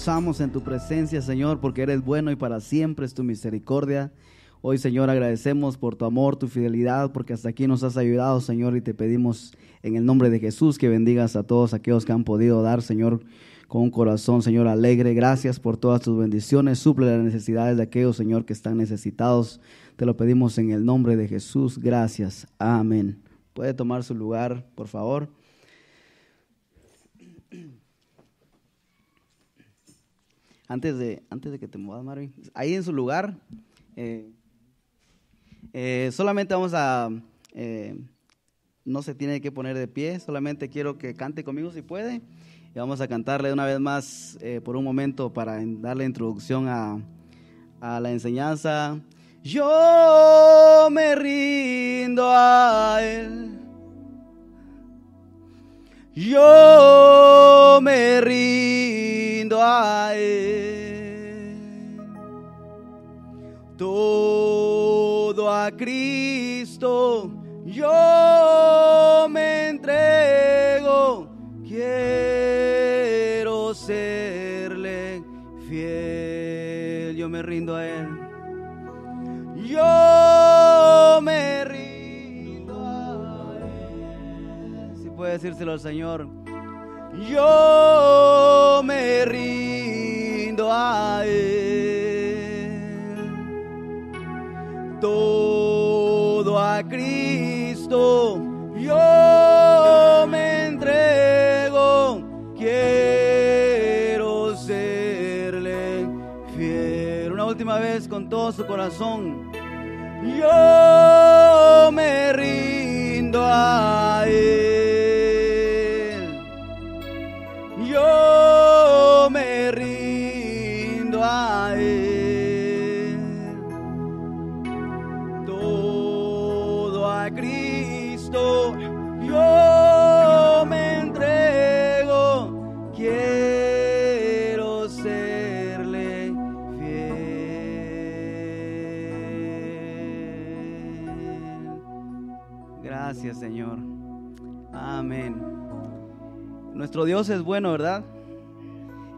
gozamos en tu presencia, Señor, porque eres bueno y para siempre es tu misericordia. Hoy, Señor, agradecemos por tu amor, tu fidelidad, porque hasta aquí nos has ayudado, Señor, y te pedimos en el nombre de Jesús que bendigas a todos aquellos que han podido dar, Señor, con un corazón, Señor, alegre. Gracias por todas tus bendiciones. Suple las necesidades de aquellos, Señor, que están necesitados. Te lo pedimos en el nombre de Jesús. Gracias. Amén. Puede tomar su lugar, por favor. Antes de que te muevas, Marvin, ahí en su lugar, solamente vamos a, no se tiene que poner de pie, solamente quiero que cante conmigo si puede, y vamos a cantarle una vez más por un momento para darle introducción a la enseñanza. Yo me rindo a Él. Yo me rindo a Él, todo a Cristo yo me entrego, quiero serle fiel. Yo me rindo a Él, yo me rindo a Él. Si puede decírselo al Señor. Yo me rindo a Él, todo a Cristo yo me entrego, quiero serle fiel. Una última vez con todo su corazón. Yo me rindo a Él. Yo me rindo a Él, todo a Cristo yo me entrego, quiero serle fiel. Gracias, Señor. Amén. Nuestro Dios es bueno, ¿verdad?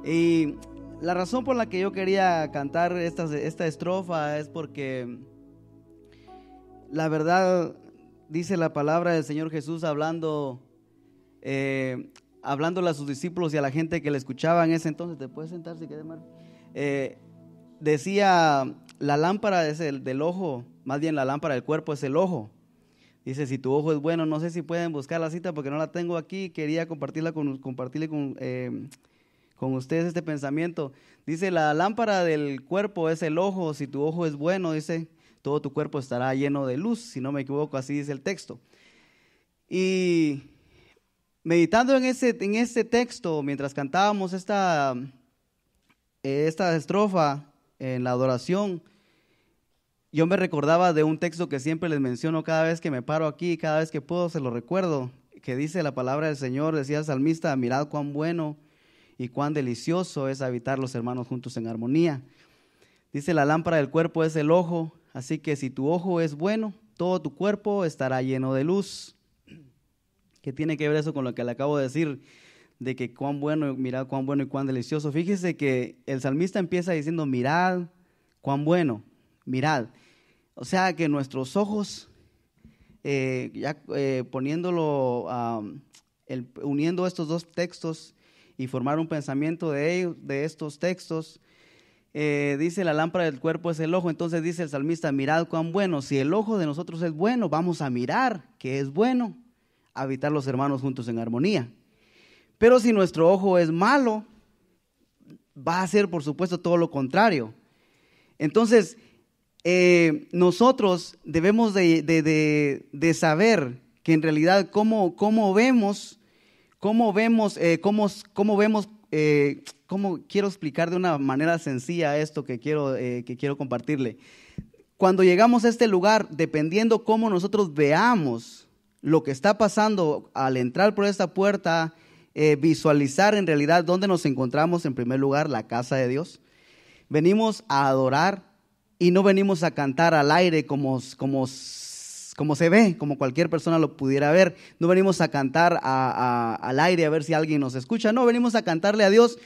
Y la razón por la que yo quería cantar esta estrofa es porque la verdad dice la palabra del Señor Jesús hablándole a sus discípulos y a la gente que le escuchaba en ese entonces. ¿Te puedes sentar si quieres, Mar? Decía, la lámpara es del ojo, más bien la lámpara del cuerpo es el ojo. Dice, si tu ojo es bueno, no sé si pueden buscar la cita porque no la tengo aquí, quería compartirle con ustedes este pensamiento. Dice, la lámpara del cuerpo es el ojo, si tu ojo es bueno, dice, todo tu cuerpo estará lleno de luz, si no me equivoco, así dice el texto. Y meditando en ese texto, mientras cantábamos esta estrofa en la adoración, yo me recordaba de un texto que siempre les menciono cada vez que me paro aquí, cada vez que puedo se lo recuerdo, que dice la palabra del Señor, decía el salmista, mirad cuán bueno y cuán delicioso es habitar los hermanos juntos en armonía. Dice, la lámpara del cuerpo es el ojo, así que si tu ojo es bueno, todo tu cuerpo estará lleno de luz. ¿Qué tiene que ver eso con lo que le acabo de decir? De que cuán bueno, mirad cuán bueno y cuán delicioso. Fíjese que el salmista empieza diciendo, mirad cuán bueno. Mirad, o sea que nuestros ojos, poniéndolo, uniendo estos dos textos y formar un pensamiento de estos textos, dice la lámpara del cuerpo es el ojo, entonces dice el salmista, mirad cuán bueno, si el ojo de nosotros es bueno, vamos a mirar que es bueno, habitar los hermanos juntos en armonía. Pero si nuestro ojo es malo, va a ser por supuesto todo lo contrario. Entonces, nosotros debemos de saber que en realidad cómo quiero explicar de una manera sencilla esto que quiero compartirle. Cuando llegamos a este lugar, dependiendo cómo nosotros veamos lo que está pasando al entrar por esta puerta, visualizar en realidad dónde nos encontramos, en primer lugar, la casa de Dios. Venimos a adorar. Y no venimos a cantar al aire como se ve, como cualquier persona lo pudiera ver. No venimos a cantar al aire a ver si alguien nos escucha. No, venimos a cantarle a Dios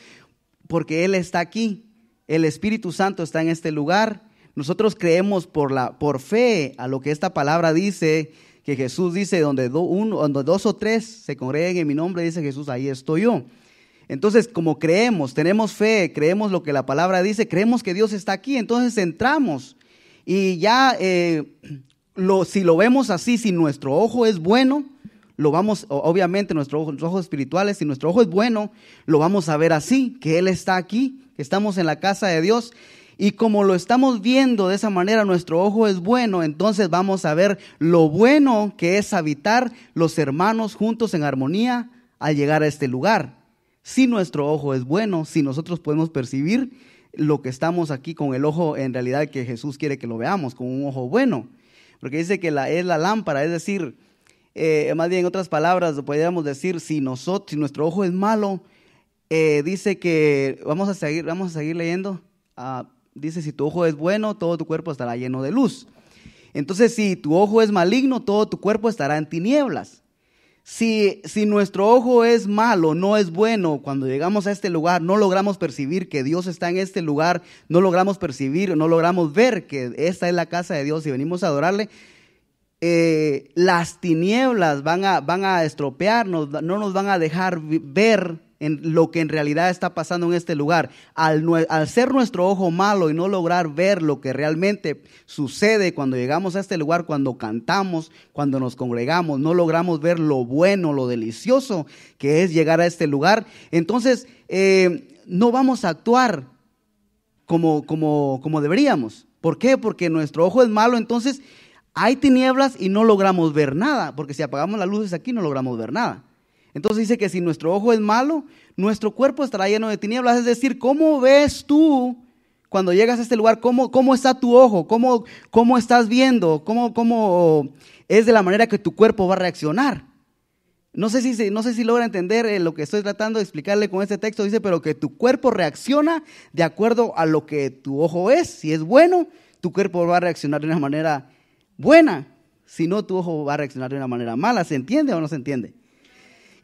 porque Él está aquí. El Espíritu Santo está en este lugar. Nosotros creemos por fe a lo que esta palabra dice, que Jesús dice, donde dos o tres se congreguen en mi nombre, dice Jesús, ahí estoy yo. Entonces, como creemos, tenemos fe, creemos lo que la palabra dice, creemos que Dios está aquí, entonces entramos. Y ya, si lo vemos así, si nuestro ojo es bueno, lo vamos, obviamente nuestros ojos espirituales, si nuestro ojo es bueno, lo vamos a ver así, que Él está aquí, que estamos en la casa de Dios. Y como lo estamos viendo de esa manera, nuestro ojo es bueno, entonces vamos a ver lo bueno que es habitar los hermanos juntos en armonía al llegar a este lugar. Si nuestro ojo es bueno, si nosotros podemos percibir lo que estamos aquí con el ojo en realidad que Jesús quiere que lo veamos, con un ojo bueno. Porque dice que es la lámpara, es decir, más bien en otras palabras, podríamos decir, si nuestro ojo es malo, dice que, vamos a seguir leyendo, dice, si tu ojo es bueno, todo tu cuerpo estará lleno de luz. Entonces, si tu ojo es maligno, todo tu cuerpo estará en tinieblas. Si nuestro ojo es malo, no es bueno, cuando llegamos a este lugar, no logramos percibir que Dios está en este lugar, no logramos percibir, no logramos ver que esta es la casa de Dios y venimos a adorarle, las tinieblas van a estropearnos, no nos van a dejar ver en lo que en realidad está pasando en este lugar. Al ser nuestro ojo malo y no lograr ver lo que realmente sucede cuando llegamos a este lugar, cuando cantamos, cuando nos congregamos, no logramos ver lo bueno, lo delicioso que es llegar a este lugar, entonces no vamos a actuar como deberíamos. ¿Por qué? Porque nuestro ojo es malo, entonces hay tinieblas y no logramos ver nada, porque si apagamos las luces aquí no logramos ver nada. Entonces dice que si nuestro ojo es malo, nuestro cuerpo estará lleno de tinieblas. Es decir, ¿cómo ves tú cuando llegas a este lugar? ¿Cómo está tu ojo? ¿Cómo estás viendo? ¿Cómo es de la manera que tu cuerpo va a reaccionar? No sé si logra entender lo que estoy tratando de explicarle con este texto. Dice, pero que tu cuerpo reacciona de acuerdo a lo que tu ojo es. Si es bueno, tu cuerpo va a reaccionar de una manera buena. Si no, tu ojo va a reaccionar de una manera mala. ¿Se entiende o no se entiende?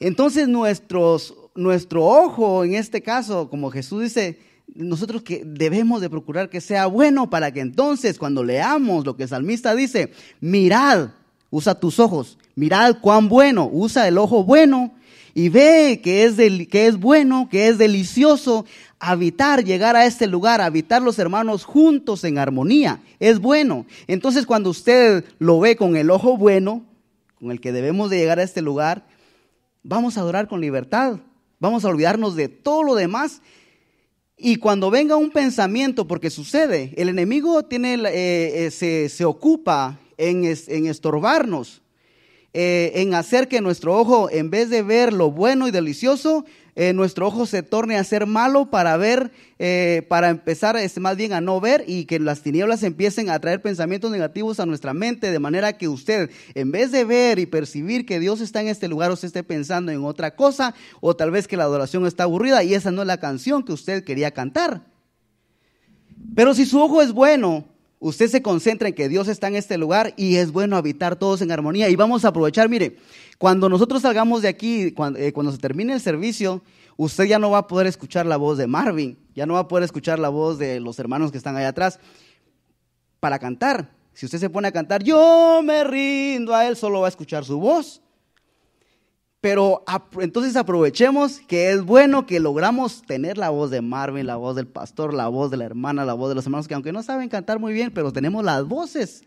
Entonces nuestro ojo, en este caso, como Jesús dice, nosotros que debemos de procurar que sea bueno para que entonces cuando leamos lo que el salmista dice, mirad, usa tus ojos, mirad cuán bueno, usa el ojo bueno y ve que es bueno, que es delicioso habitar, llegar a este lugar, habitar los hermanos juntos en armonía, es bueno. Entonces cuando usted lo ve con el ojo bueno, con el que debemos de llegar a este lugar, vamos a adorar con libertad, vamos a olvidarnos de todo lo demás. Y cuando venga un pensamiento, porque sucede, el enemigo se ocupa en estorbarnos, en hacer que nuestro ojo, en vez de ver lo bueno y delicioso, nuestro ojo se torne a ser malo para ver, para empezar más bien a no ver, y que las tinieblas empiecen a traer pensamientos negativos a nuestra mente, de manera que usted, en vez de ver y percibir que Dios está en este lugar, usted esté pensando en otra cosa, o tal vez que la adoración está aburrida y esa no es la canción que usted quería cantar. Pero si su ojo es bueno, usted se concentra en que Dios está en este lugar y es bueno habitar todos en armonía. Y vamos a aprovechar, mire, cuando nosotros salgamos de aquí, cuando se termine el servicio, usted ya no va a poder escuchar la voz de Marvin, ya no va a poder escuchar la voz de los hermanos que están allá atrás para cantar. Si usted se pone a cantar, yo me rindo a Él, solo va a escuchar su voz. Pero entonces aprovechemos que es bueno que logramos tener la voz de Marvin, la voz del pastor, la voz de la hermana, la voz de los hermanos, que aunque no saben cantar muy bien, pero tenemos las voces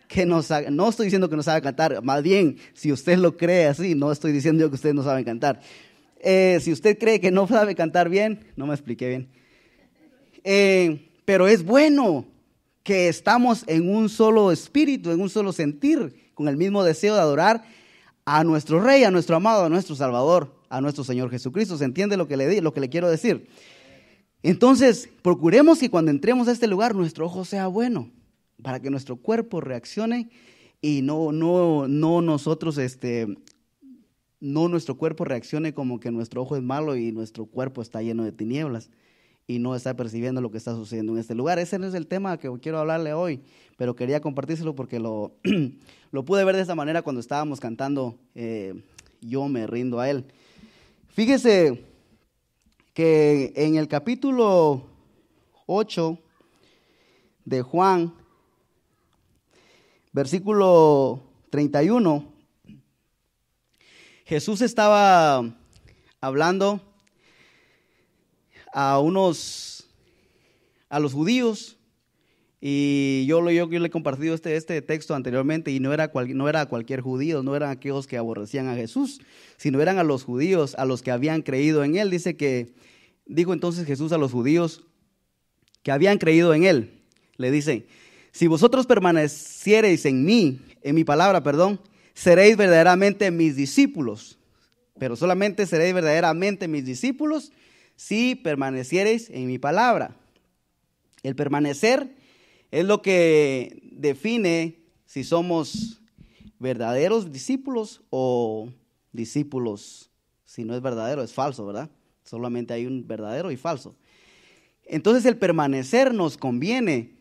que no estoy diciendo que no saben cantar, más bien, si usted lo cree así, no estoy diciendo yo que ustedes no saben cantar. Si usted cree que no sabe cantar bien, no me expliqué bien. Pero es bueno que estamos en un solo espíritu, en un solo sentir, con el mismo deseo de adorar a nuestro Rey, a nuestro amado, a nuestro Salvador, a nuestro Señor Jesucristo. ¿Se entiende lo que le quiero decir? Entonces, procuremos que cuando entremos a este lugar, nuestro ojo sea bueno, para que nuestro cuerpo reaccione y no nuestro cuerpo reaccione como que nuestro ojo es malo y nuestro cuerpo está lleno de tinieblas y no está percibiendo lo que está sucediendo en este lugar. Ese no es el tema que quiero hablarle hoy, pero quería compartírselo porque lo pude ver de esta manera cuando estábamos cantando Yo me rindo a Él. Fíjese que en el capítulo 8 de Juan, versículo 31, Jesús estaba hablando a los judíos, y yo le he compartido este texto anteriormente, y no era cualquier judío, no eran aquellos que aborrecían a Jesús, sino eran a los judíos, a los que habían creído en él. Dijo entonces Jesús a los judíos que habían creído en él, le dice: si vosotros permaneciereis en mí, en mi palabra, seréis verdaderamente mis discípulos, pero solamente seréis verdaderamente mis discípulos si permaneciereis en mi palabra. El permanecer es lo que define si somos verdaderos discípulos o discípulos. Si no es verdadero, es falso, ¿verdad? Solamente hay un verdadero y falso. Entonces el permanecer nos conviene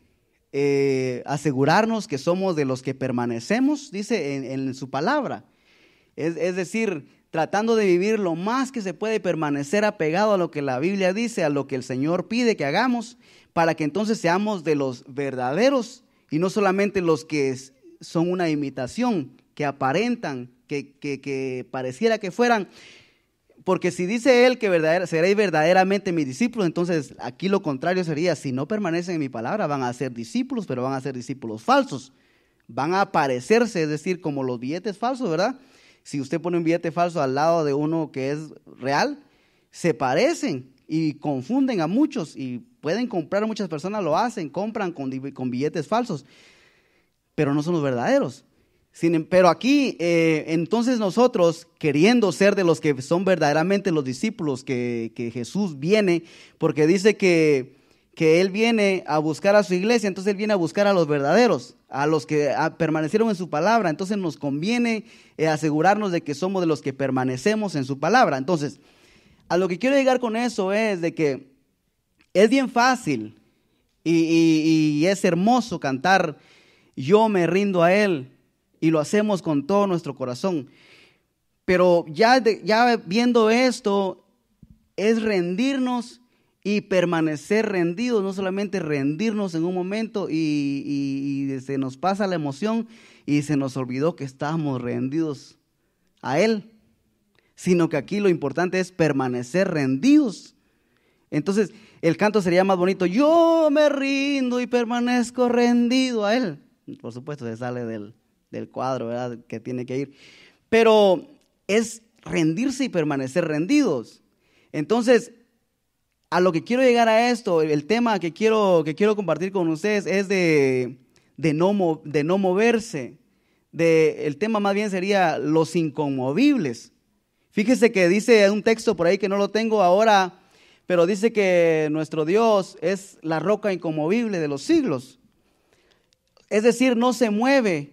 asegurarnos que somos de los que permanecemos, dice en su palabra. Es decir, tratando de vivir lo más que se puede, permanecer apegado a lo que la Biblia dice, a lo que el Señor pide que hagamos, para que entonces seamos de los verdaderos y no solamente los que son una imitación, que aparentan, que pareciera que fueran. Porque si dice él que seréis verdaderamente mis discípulos, entonces aquí lo contrario sería: si no permanecen en mi palabra, van a ser discípulos, pero van a ser discípulos falsos. Van a parecerse, es decir, como los billetes falsos, ¿verdad? Si usted pone un billete falso al lado de uno que es real, se parecen y confunden a muchos, y pueden comprar, muchas personas lo hacen, compran con billetes falsos, pero no son los verdaderos. Pero aquí, entonces nosotros, queriendo ser de los que son verdaderamente los discípulos que Jesús viene, porque dice que Él viene a buscar a su iglesia, entonces Él viene a buscar a los verdaderos, a los que permanecieron en su palabra. Entonces nos conviene asegurarnos de que somos de los que permanecemos en su palabra. Entonces, a lo que quiero llegar con eso es de que es bien fácil y es hermoso cantar "Yo me rindo a Él", y lo hacemos con todo nuestro corazón. Pero ya viendo esto, es rendirnos y permanecer rendidos, no solamente rendirnos en un momento y se nos pasa la emoción y se nos olvidó que estábamos rendidos a Él, sino que aquí lo importante es permanecer rendidos. Entonces el canto sería más bonito: yo me rindo y permanezco rendido a Él. Por supuesto se sale del cuadro, ¿verdad?, que tiene que ir, pero es rendirse y permanecer rendidos. Entonces, a lo que quiero llegar a esto, el tema que quiero compartir con ustedes es de no moverse. El tema más bien sería los inconmovibles. Fíjese que dice un texto por ahí que no lo tengo ahora, pero dice que nuestro Dios es la roca inconmovible de los siglos. Es decir, no se mueve.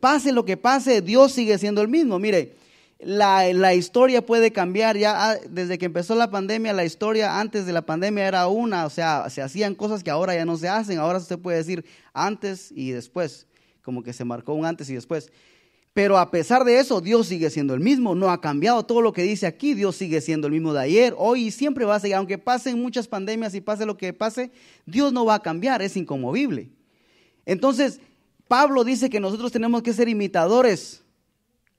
Pase lo que pase, Dios sigue siendo el mismo. Mire, la historia puede cambiar. Ya desde que empezó la pandemia, la historia antes de la pandemia era una, o sea, se hacían cosas que ahora ya no se hacen. Ahora usted puede decir antes y después, como que se marcó un antes y después. Pero a pesar de eso, Dios sigue siendo el mismo, no ha cambiado. Todo lo que dice aquí, Dios sigue siendo el mismo de ayer, hoy y siempre va a seguir. Aunque pasen muchas pandemias y pase lo que pase, Dios no va a cambiar, es inconmovible. Entonces, Pablo dice que nosotros tenemos que ser imitadores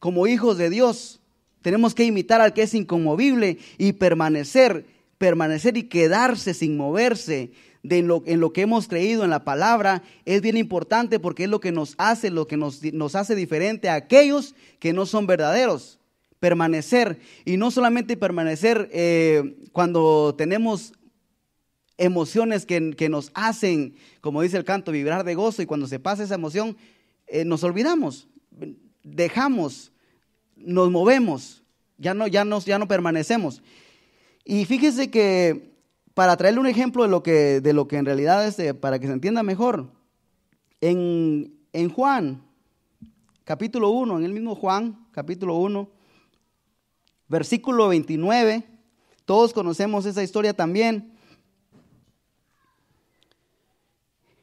como hijos de Dios. Tenemos que imitar al que es inconmovible y permanecer y quedarse sin moverse en lo que hemos creído en la palabra. Es bien importante porque es lo que nos hace diferente a aquellos que no son verdaderos. Permanecer, y no solamente permanecer cuando tenemos emociones que nos hacen, como dice el canto, vibrar de gozo, y cuando se pasa esa emoción nos olvidamos, dejamos, nos movemos, ya no permanecemos. Y fíjese que para traerle un ejemplo de lo que en realidad es, para que se entienda mejor, en Juan capítulo 1, en el mismo Juan capítulo 1, versículo 29, todos conocemos esa historia también.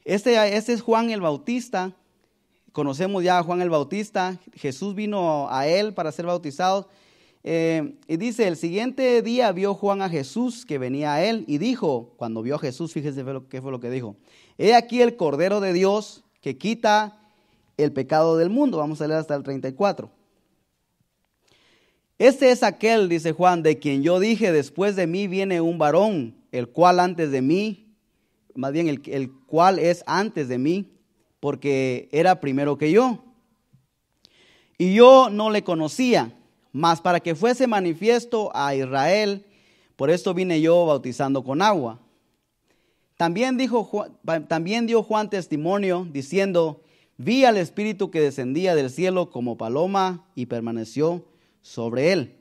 Este es Juan el Bautista. Conocemos ya a Juan el Bautista. Jesús vino a él para ser bautizado. Y dice, el siguiente día vio Juan a Jesús que venía a él y dijo, cuando vio a Jesús, fíjese qué fue lo que dijo. He aquí el Cordero de Dios que quita el pecado del mundo. Vamos a leer hasta el 34. Este es aquel, dice Juan, de quien yo dije, después de mí viene un varón, el cual antes de mí, más bien el cual es antes de mí, porque era primero que yo. Y yo no le conocía, mas para que fuese manifiesto a Israel, por esto vine yo bautizando con agua. También dio Juan testimonio diciendo, vi al Espíritu que descendía del cielo como paloma y permaneció sobre él.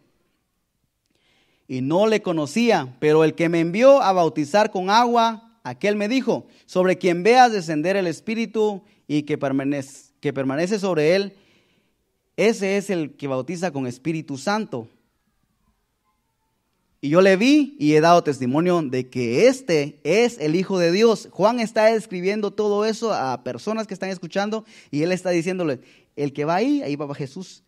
Y no le conocía, pero el que me envió a bautizar con agua, aquel me dijo, sobre quien veas descender el Espíritu y que permanece sobre él, ese es el que bautiza con Espíritu Santo. Y yo le vi y he dado testimonio de que este es el Hijo de Dios. Juan está escribiendo todo eso a personas que están escuchando y él está diciéndole, el que va ahí va Jesús.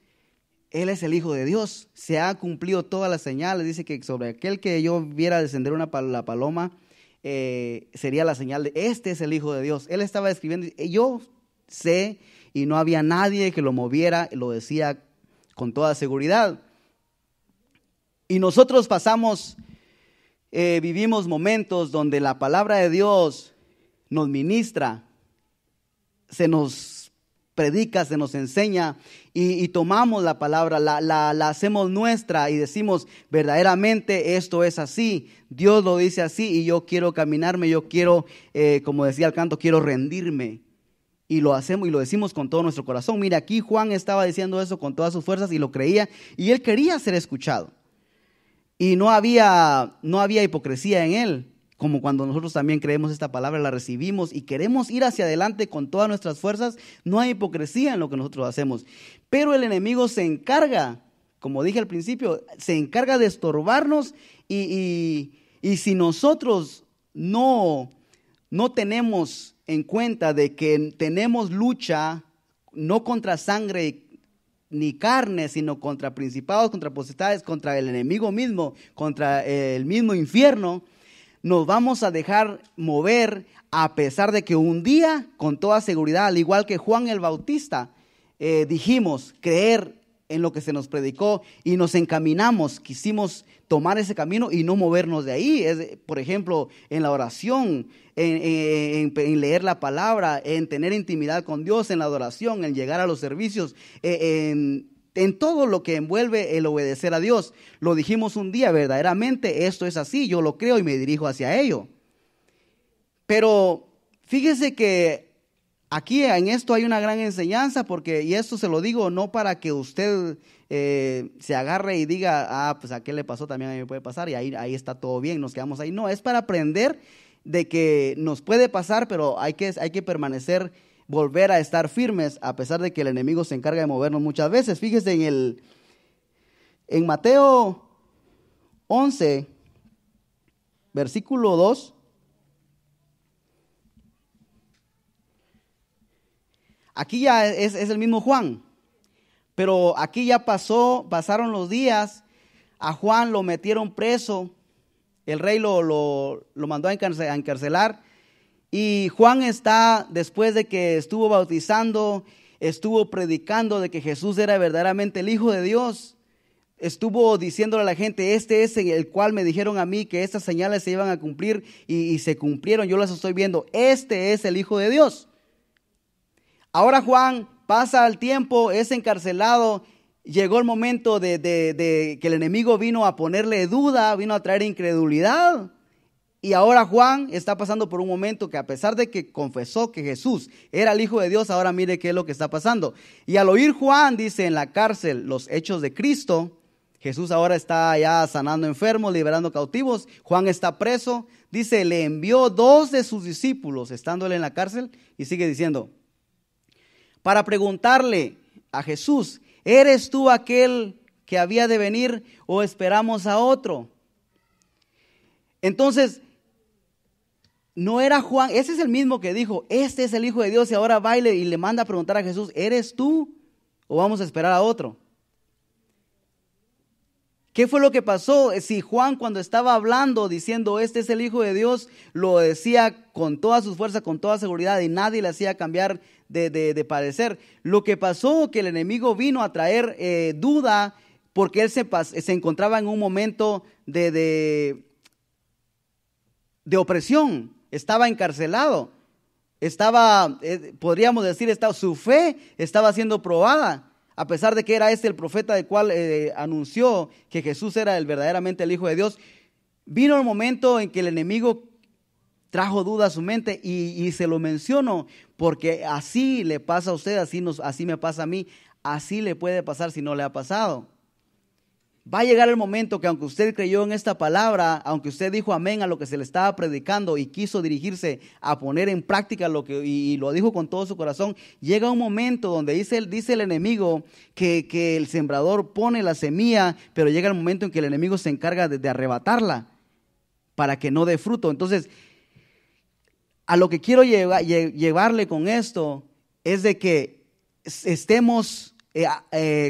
Él es el Hijo de Dios. Se ha cumplido todas las señales. Dice que sobre aquel que yo viera descender la paloma, sería la señal de este es el Hijo de Dios. Él estaba escribiendo, yo sé, y no había nadie que lo moviera, lo decía con toda seguridad. Y nosotros vivimos momentos donde la palabra de Dios nos ministra, se nos predica, se nos enseña y tomamos la palabra, la hacemos nuestra y decimos verdaderamente esto es así, Dios lo dice así y yo quiero caminarme, yo quiero, como decía el canto, quiero rendirme. Y lo hacemos y lo decimos con todo nuestro corazón. Mira, aquí Juan estaba diciendo eso con todas sus fuerzas y lo creía y él quería ser escuchado. Y no había hipocresía en él, como cuando nosotros también creemos esta palabra, la recibimos y queremos ir hacia adelante con todas nuestras fuerzas. No hay hipocresía en lo que nosotros hacemos. Pero el enemigo se encarga, como dije al principio, se encarga de estorbarnos y si nosotros no tenemos en cuenta de que tenemos lucha no contra sangre ni carne, sino contra principados, contra potestades, contra el enemigo mismo, contra el mismo infierno, nos vamos a dejar mover a pesar de que un día, con toda seguridad, al igual que Juan el Bautista, dijimos creer en lo que se nos predicó y nos encaminamos, quisimos tomar ese camino y no movernos de ahí. Por ejemplo, en la oración, en leer la palabra, en tener intimidad con Dios, en la adoración, en llegar a los servicios, en todo lo que envuelve el obedecer a Dios. Lo dijimos un día, verdaderamente esto es así, yo lo creo y me dirijo hacia ello. Pero fíjese que aquí en esto hay una gran enseñanza, y esto se lo digo no para que usted se agarre y diga, pues a qué le pasó, también a mí me puede pasar y ahí está todo bien, nos quedamos ahí. No, es para aprender de que nos puede pasar, pero hay que permanecer, volver a estar firmes a pesar de que el enemigo se encarga de movernos muchas veces. Fíjese en Mateo 11, versículo 2. Aquí ya es el mismo Juan, pero aquí ya pasaron los días, a Juan lo metieron preso, el rey lo mandó a encarcelar y Juan está, después de que estuvo bautizando, estuvo predicando de que Jesús era verdaderamente el Hijo de Dios, estuvo diciéndole a la gente, este es el cual me dijeron a mí que estas señales se iban a cumplir y se cumplieron, yo las estoy viendo, este es el Hijo de Dios. Ahora Juan pasa el tiempo, es encarcelado, llegó el momento de que el enemigo vino a ponerle duda, vino a traer incredulidad. Y ahora Juan está pasando por un momento que a pesar de que confesó que Jesús era el Hijo de Dios, ahora mire qué es lo que está pasando. Y al oír Juan, dice en la cárcel, los hechos de Cristo, Jesús ahora está ya sanando enfermos, liberando cautivos, Juan está preso, dice, le envió 2 de sus discípulos, estando él en la cárcel, y sigue diciendo, para preguntarle a Jesús, ¿eres tú aquel que había de venir o esperamos a otro? Entonces, no era Juan, ese es el mismo que dijo, este es el Hijo de Dios y ahora va y le manda a preguntar a Jesús, ¿eres tú o vamos a esperar a otro? ¿Qué fue lo que pasó? Si Juan, cuando estaba hablando, diciendo este es el Hijo de Dios, lo decía con toda su fuerza, con toda seguridad, y nadie le hacía cambiar de parecer. Lo que pasó, que el enemigo vino a traer duda, porque él se encontraba en un momento de opresión, estaba encarcelado, podríamos decir, su fe estaba siendo probada. A pesar de que era el profeta del cual anunció que Jesús era verdaderamente el Hijo de Dios, vino el momento en que el enemigo trajo duda a su mente y se lo menciono porque así le pasa a usted, así me pasa a mí, así le puede pasar si no le ha pasado. Va a llegar el momento que aunque usted creyó en esta palabra, aunque usted dijo amén a lo que se le estaba predicando y quiso dirigirse a poner en práctica y lo dijo con todo su corazón, llega un momento donde dice el enemigo que el sembrador pone la semilla, pero llega el momento en que el enemigo se encarga de arrebatarla para que no dé fruto. Entonces, a lo que quiero llevarle con esto es de que estemos...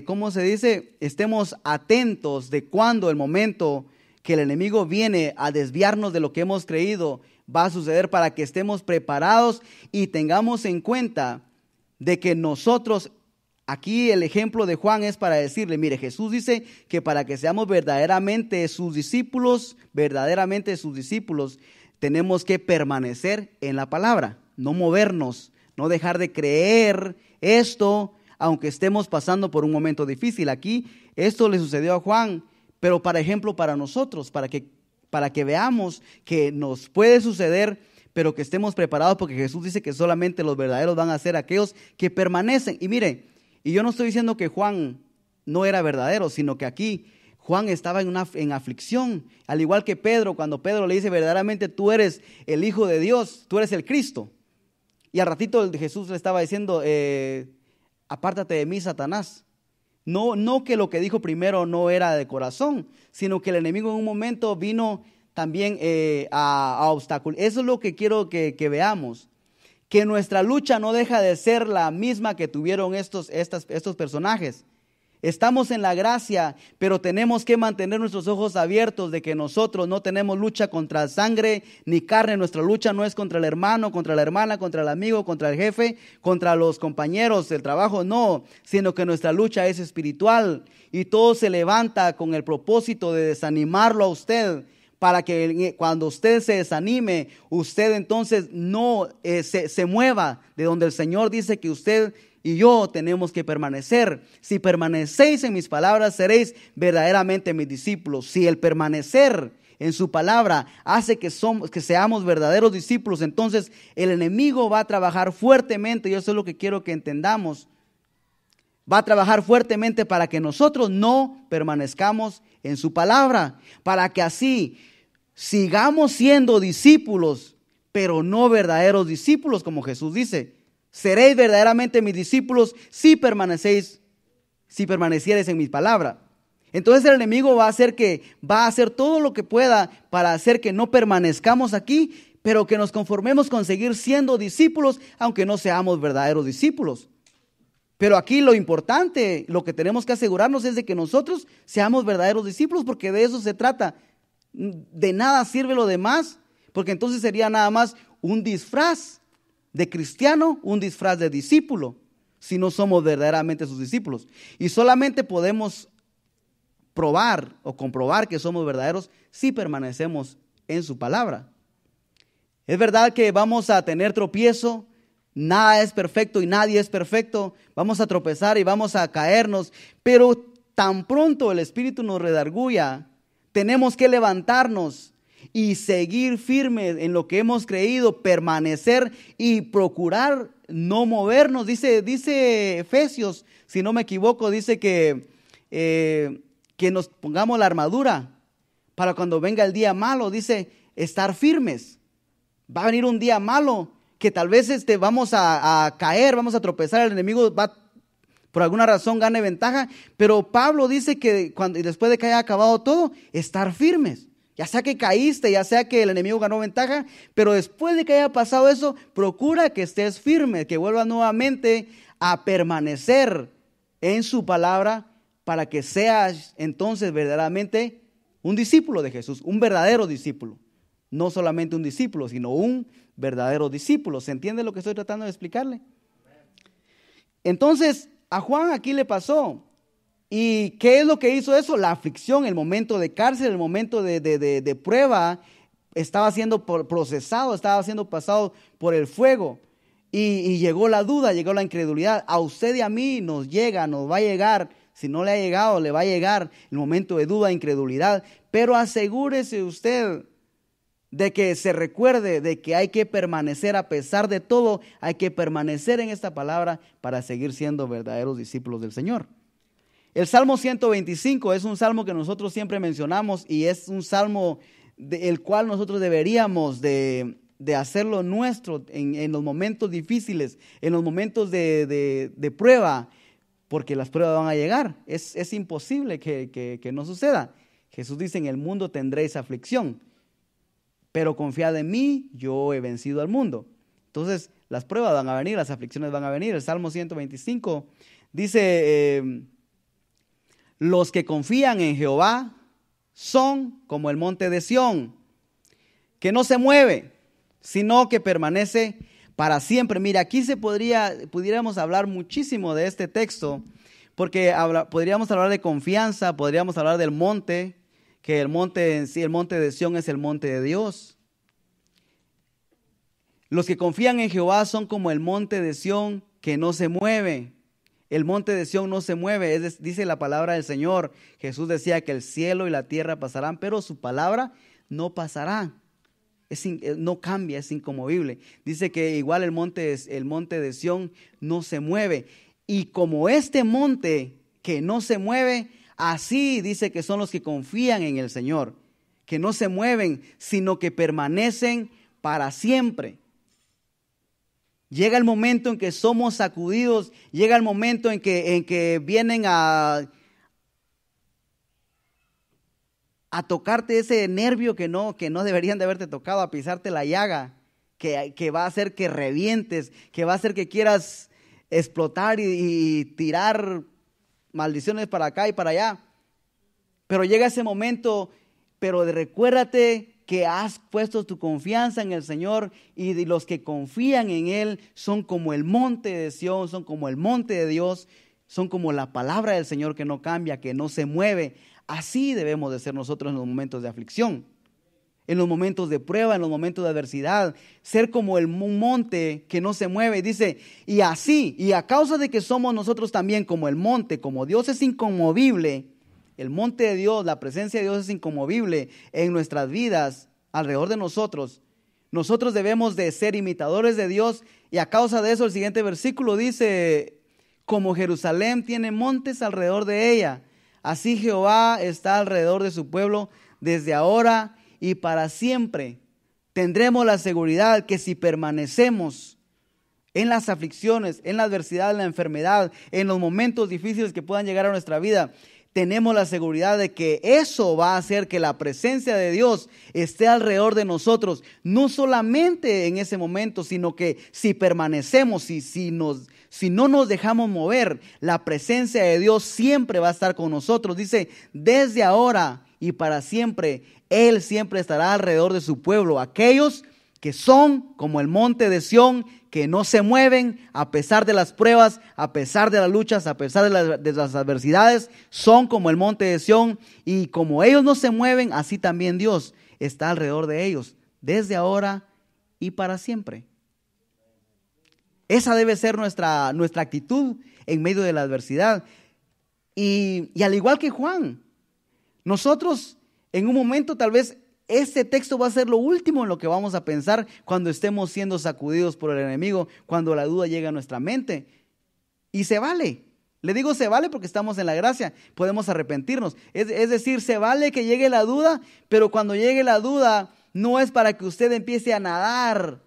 ¿cómo se dice? Estemos atentos de cuando el momento que el enemigo viene a desviarnos de lo que hemos creído va a suceder, para que estemos preparados y tengamos en cuenta de que nosotros, aquí el ejemplo de Juan es para decirle, mire, Jesús dice que para que seamos verdaderamente sus discípulos, tenemos que permanecer en la palabra, no movernos, no dejar de creer esto, aunque estemos pasando por un momento difícil. Aquí esto le sucedió a Juan, pero para ejemplo para nosotros, para que veamos que nos puede suceder, pero que estemos preparados, porque Jesús dice que solamente los verdaderos van a ser aquellos que permanecen. Y mire, y yo no estoy diciendo que Juan no era verdadero, sino que aquí Juan estaba en aflicción, al igual que Pedro, cuando Pedro le dice verdaderamente tú eres el Hijo de Dios, tú eres el Cristo. Y al ratito Jesús le estaba diciendo, apártate de mí, Satanás. No que lo que dijo primero no era de corazón, sino que el enemigo en un momento vino también a obstáculos. Eso es lo que quiero que veamos, que nuestra lucha no deja de ser la misma que tuvieron estos personajes. Estamos en la gracia, pero tenemos que mantener nuestros ojos abiertos de que nosotros no tenemos lucha contra sangre ni carne. Nuestra lucha no es contra el hermano, contra la hermana, contra el amigo, contra el jefe, contra los compañeros del trabajo, no, sino que nuestra lucha es espiritual, y todo se levanta con el propósito de desanimarlo a usted, para que cuando usted se desanime, usted entonces no se mueva de donde el Señor dice que usted y yo tenemos que permanecer. Si permanecéis en mis palabras, seréis verdaderamente mis discípulos. Si el permanecer en su palabra hace que seamos verdaderos discípulos, entonces el enemigo va a trabajar fuertemente, y eso es lo que quiero que entendamos. Va a trabajar fuertemente para que nosotros no permanezcamos en su palabra, para que así sigamos siendo discípulos, pero no verdaderos discípulos, como Jesús dice. Seréis verdaderamente mis discípulos si permaneciereis en mi palabra. Entonces el enemigo va a hacer todo lo que pueda para hacer que no permanezcamos aquí, pero que nos conformemos con seguir siendo discípulos, aunque no seamos verdaderos discípulos. Pero aquí lo importante, lo que tenemos que asegurarnos es de que nosotros seamos verdaderos discípulos, porque de eso se trata. De nada sirve lo demás, porque entonces sería nada más un disfraz de cristiano, un disfraz de discípulo, si no somos verdaderamente sus discípulos. Y solamente podemos probar o comprobar que somos verdaderos si permanecemos en su palabra. Es verdad que vamos a tener tropiezo, nada es perfecto y nadie es perfecto, vamos a tropezar y vamos a caernos, pero tan pronto el Espíritu nos redarguya, tenemos que levantarnos y seguir firmes en lo que hemos creído, permanecer y procurar no movernos. Dice Efesios, si no me equivoco, dice que nos pongamos la armadura para cuando venga el día malo, dice estar firmes. Va a venir un día malo que tal vez vamos a caer, vamos a tropezar, el enemigo va por alguna razón gane ventaja, pero Pablo dice que después de que haya acabado todo, estar firmes. Ya sea que caíste, ya sea que el enemigo ganó ventaja, pero después de que haya pasado eso, procura que estés firme, que vuelvas nuevamente a permanecer en su palabra, para que seas entonces verdaderamente un discípulo de Jesús, un verdadero discípulo. No solamente un discípulo, sino un verdadero discípulo. ¿Se entiende lo que estoy tratando de explicarle? Entonces, a Juan aquí le pasó. ¿Y qué es lo que hizo eso? La aflicción, el momento de cárcel, el momento de prueba, estaba siendo procesado, estaba siendo pasado por el fuego. Y llegó la duda, llegó la incredulidad. A usted y a mí nos va a llegar. Si no le ha llegado, le va a llegar el momento de duda, incredulidad. Pero asegúrese usted de que se recuerde de que hay que permanecer a pesar de todo. Hay que permanecer en esta palabra para seguir siendo verdaderos discípulos del Señor. El Salmo 125 es un salmo que nosotros siempre mencionamos y es un salmo el cual nosotros deberíamos de hacerlo nuestro en los momentos difíciles, en los momentos de prueba, porque las pruebas van a llegar. Es imposible que no suceda. Jesús dice: en el mundo tendréis aflicción, pero confiad en mí, yo he vencido al mundo. Entonces las pruebas van a venir, las aflicciones van a venir. El Salmo 125 dice: los que confían en Jehová son como el monte de Sión, que no se mueve, sino que permanece para siempre. Mira, aquí pudiéramos hablar muchísimo de este texto, porque podríamos hablar de confianza, podríamos hablar del monte, que el monte en sí, el monte de Sión es el monte de Dios. Los que confían en Jehová son como el monte de Sión, que no se mueve. El monte de Sión no se mueve, dice la palabra del Señor. Jesús decía que el cielo y la tierra pasarán, pero su palabra no pasará. No cambia, es inconmovible. Dice que igual el monte de Sión no se mueve. Y como este monte que no se mueve, así dice que son los que confían en el Señor, que no se mueven, sino que permanecen para siempre. Llega el momento en que somos sacudidos, llega el momento en que vienen a tocarte ese nervio que no deberían de haberte tocado, a pisarte la llaga, que va a hacer que revientes, que va a hacer que quieras explotar y tirar maldiciones para acá y para allá. Pero llega ese momento, pero recuérdate que has puesto tu confianza en el Señor, y los que confían en Él son como el monte de Sión, son como el monte de Dios, son como la palabra del Señor que no cambia, que no se mueve. Así debemos de ser nosotros en los momentos de aflicción, en los momentos de prueba, en los momentos de adversidad, ser como un monte que no se mueve. Dice, y así, y a causa de que somos nosotros también como el monte, como Dios es inconmovible, el monte de Dios, la presencia de Dios es inconmovible en nuestras vidas, alrededor de nosotros. Nosotros debemos de ser imitadores de Dios, y a causa de eso el siguiente versículo dice: como Jerusalén tiene montes alrededor de ella, así Jehová está alrededor de su pueblo desde ahora y para siempre. Tendremos la seguridad que si permanecemos en las aflicciones, en la adversidad, en la enfermedad, en los momentos difíciles que puedan llegar a nuestra vida, tenemos la seguridad de que eso va a hacer que la presencia de Dios esté alrededor de nosotros, no solamente en ese momento, sino que si permanecemos, si no nos dejamos mover, la presencia de Dios siempre va a estar con nosotros. Dice, desde ahora y para siempre, Él siempre estará alrededor de su pueblo, aquellos que son como el monte de Sión, que no se mueven a pesar de las pruebas, a pesar de las luchas, a pesar de las adversidades. Son como el monte de Sión, y como ellos no se mueven, así también Dios está alrededor de ellos, desde ahora y para siempre. Esa debe ser nuestra actitud en medio de la adversidad. Y al igual que Juan, nosotros en un momento tal vez este texto va a ser lo último en lo que vamos a pensar cuando estemos siendo sacudidos por el enemigo, cuando la duda llega a nuestra mente. Y se vale. Le digo se vale porque estamos en la gracia, podemos arrepentirnos. Es decir, se vale que llegue la duda, pero cuando llegue la duda no es para que usted empiece a nadar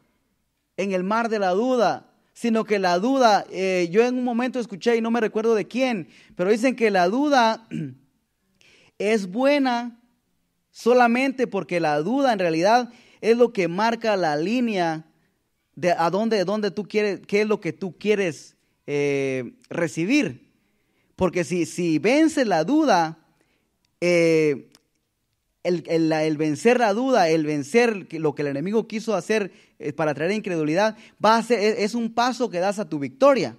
en el mar de la duda, sino que la duda, yo en un momento escuché y no me recuerdo de quién, pero dicen que la duda es buena solamente porque la duda en realidad es lo que marca la línea de a dónde tú quieres, qué es lo que tú quieres recibir. Porque si vences la duda, el vencer la duda, el vencer lo que el enemigo quiso hacer para traer incredulidad, es un paso que das a tu victoria.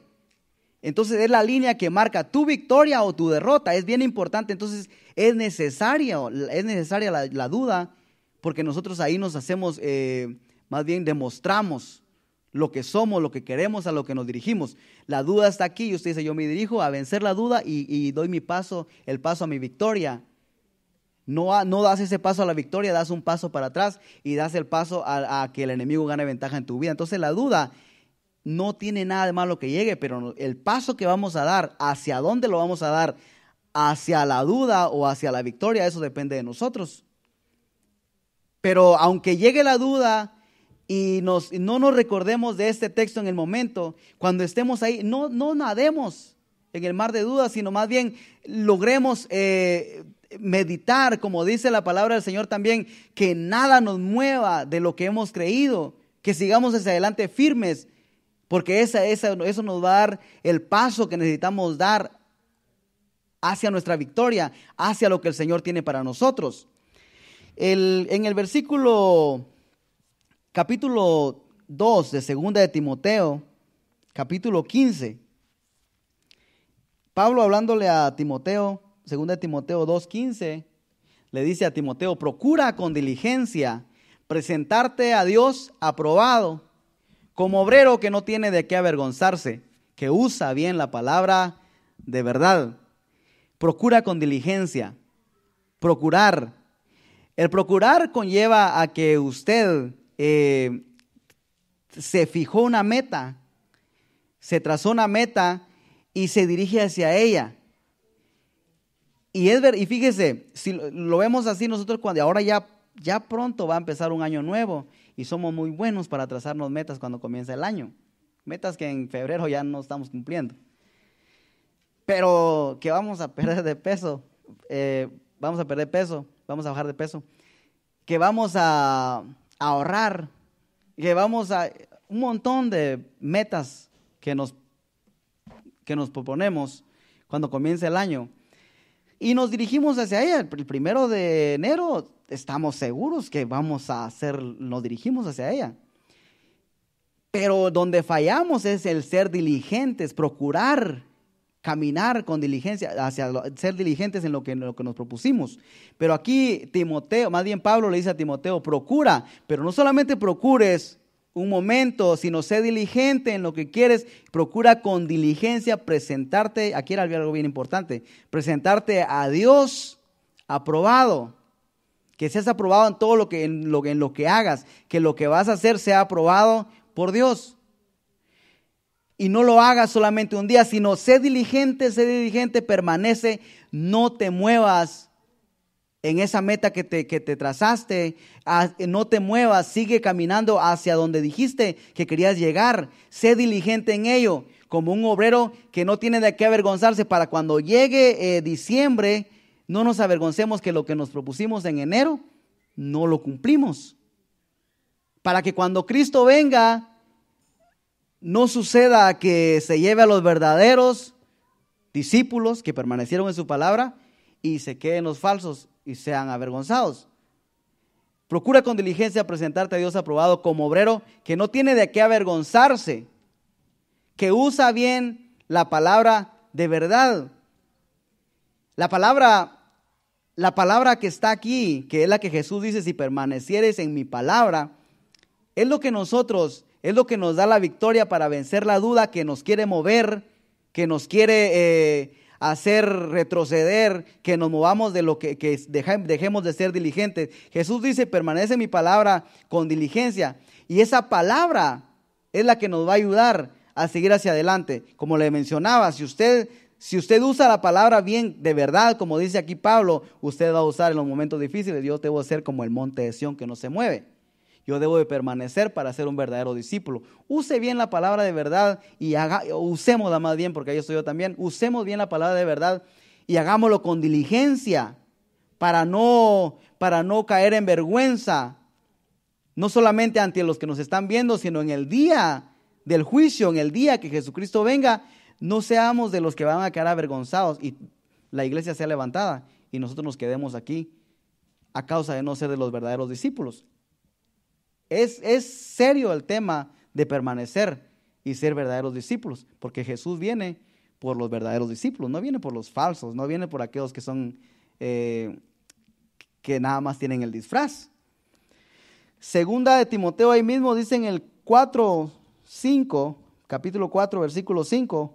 Entonces es la línea que marca tu victoria o tu derrota. Es bien importante. Entonces es necesaria la duda, porque nosotros ahí nos hacemos, más bien demostramos lo que somos, lo que queremos, a lo que nos dirigimos. La duda está aquí y usted dice, yo me dirijo a vencer la duda y doy el paso a mi victoria. No das ese paso a la victoria, das un paso para atrás y das el paso a que el enemigo gane ventaja en tu vida. Entonces la duda no tiene nada de malo que llegue, pero el paso que vamos a dar, hacia dónde lo vamos a dar, hacia la duda o hacia la victoria, eso depende de nosotros. Pero aunque llegue la duda y no nos recordemos de este texto en el momento, cuando estemos ahí, no nademos en el mar de dudas, sino más bien logremos meditar, como dice la palabra del Señor también, que nada nos mueva de lo que hemos creído, que sigamos hacia adelante firmes, porque eso nos va a dar el paso que necesitamos dar hacia nuestra victoria, hacia lo que el Señor tiene para nosotros. En el capítulo 2 de 2 de Timoteo, capítulo 15, Pablo hablándole a Timoteo, 2 de Timoteo 2:15, le dice a Timoteo, procura con diligencia presentarte a Dios aprobado, como obrero que no tiene de qué avergonzarse, que usa bien la palabra de verdad. Procura con diligencia. Procurar. El procurar conlleva a que usted se fijó una meta, se trazó una meta y se dirige hacia ella. Y fíjese, si lo vemos así nosotros, cuando ahora ya pronto va a empezar un año nuevo y somos muy buenos para trazarnos metas cuando comienza el año. Metas que en febrero ya no estamos cumpliendo. Pero que vamos a perder de peso, vamos a bajar de peso, que vamos a ahorrar, que vamos a un montón de metas que nos proponemos cuando comienza el año. Y nos dirigimos hacia ella. El 1 de enero estamos seguros que nos dirigimos hacia ella. Pero donde fallamos es el ser diligentes, procurar caminar con diligencia, ser diligentes en lo que nos propusimos. Pero aquí Timoteo, más bien Pablo le dice a Timoteo, procura, pero no solamente procures un momento, sino sé diligente en lo que quieres, procura con diligencia presentarte, aquí era algo bien importante, presentarte a Dios aprobado, que seas aprobado en todo en lo que hagas, que lo que vas a hacer sea aprobado por Dios. Y no lo hagas solamente un día, sino sé diligente, permanece, no te muevas en esa meta que te trazaste, no te muevas, sigue caminando hacia donde dijiste que querías llegar, sé diligente en ello, como un obrero que no tiene de qué avergonzarse, para cuando llegue diciembre, no nos avergoncemos que lo que nos propusimos en enero, no lo cumplimos. Para que cuando Cristo venga, no suceda que se lleve a los verdaderos discípulos que permanecieron en su palabra y se queden los falsos y sean avergonzados. Procura con diligencia presentarte a Dios aprobado como obrero que no tiene de qué avergonzarse, que usa bien la palabra de verdad. La palabra que está aquí, que es la que Jesús dice, si permanecieres en mi palabra, es lo que nos da la victoria para vencer la duda que nos quiere mover, que nos quiere hacer retroceder, que nos movamos de lo que dejemos de ser diligentes. Jesús dice, permanece en mi palabra con diligencia. Y esa palabra es la que nos va a ayudar a seguir hacia adelante. Como le mencionaba, si usted usa la palabra bien, de verdad, como dice aquí Pablo, usted va a usar en los momentos difíciles. Yo debo ser como el monte de Sión que no se mueve. Yo debo de permanecer para ser un verdadero discípulo. Use bien la palabra de verdad y usémosla más bien, porque ahí estoy yo también. Usemos bien la palabra de verdad y hagámoslo con diligencia para no caer en vergüenza, no solamente ante los que nos están viendo, sino en el día del juicio, en el día que Jesucristo venga, no seamos de los que van a quedar avergonzados y la iglesia sea levantada y nosotros nos quedemos aquí a causa de no ser de los verdaderos discípulos. Es serio el tema de permanecer y ser verdaderos discípulos, porque Jesús viene por los verdaderos discípulos, no viene por los falsos, no viene por aquellos que son que nada más tienen el disfraz. Segunda de Timoteo, ahí mismo dice en el 4:5, capítulo 4, versículo 5.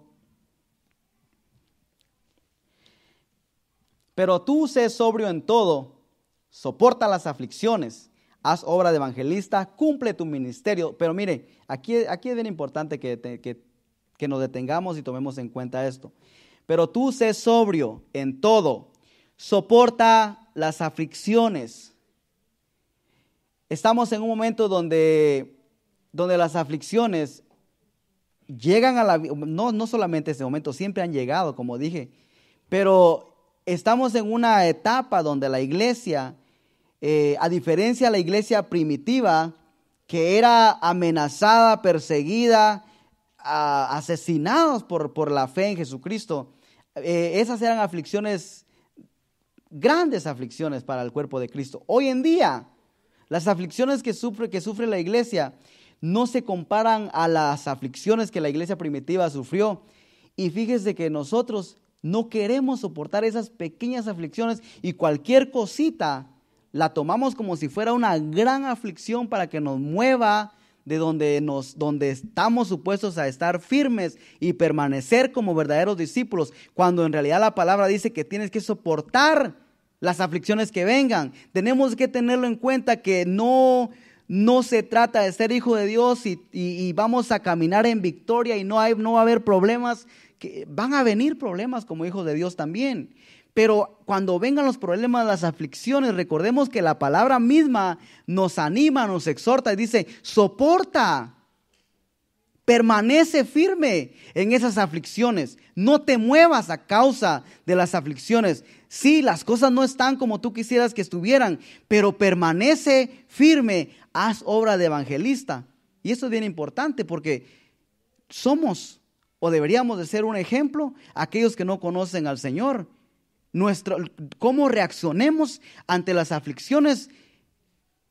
Pero tú sé sobrio en todo, soporta las aflicciones, haz obra de evangelista, cumple tu ministerio. Pero mire, aquí es bien importante que nos detengamos y tomemos en cuenta esto. Pero tú sé sobrio en todo, soporta las aflicciones. Estamos en un momento donde las aflicciones llegan a la vida, no solamente ese momento, siempre han llegado, como dije, pero estamos en una etapa donde la iglesia, a diferencia de la iglesia primitiva, que era amenazada, perseguida, asesinados por la fe en Jesucristo, esas eran aflicciones, grandes aflicciones para el cuerpo de Cristo. Hoy en día, las aflicciones que sufre la iglesia no se comparan a las aflicciones que la iglesia primitiva sufrió. Y fíjese que nosotros no queremos soportar esas pequeñas aflicciones y cualquier cosita la tomamos como si fuera una gran aflicción para que nos mueva de donde estamos supuestos a estar firmes y permanecer como verdaderos discípulos, cuando en realidad la palabra dice que tienes que soportar las aflicciones que vengan. Tenemos que tenerlo en cuenta que no se trata de ser hijo de Dios y vamos a caminar en victoria y no va a haber problemas. Que van a venir problemas como hijos de Dios también. Pero cuando vengan los problemas, las aflicciones, recordemos que la palabra misma nos anima, nos exhorta y dice, soporta, permanece firme en esas aflicciones, no te muevas a causa de las aflicciones. Sí, las cosas no están como tú quisieras que estuvieran, pero permanece firme, haz obra de evangelista. Y eso es bien importante porque somos o deberíamos de ser un ejemplo a aquellos que no conocen al Señor. Cómo reaccionemos ante las aflicciones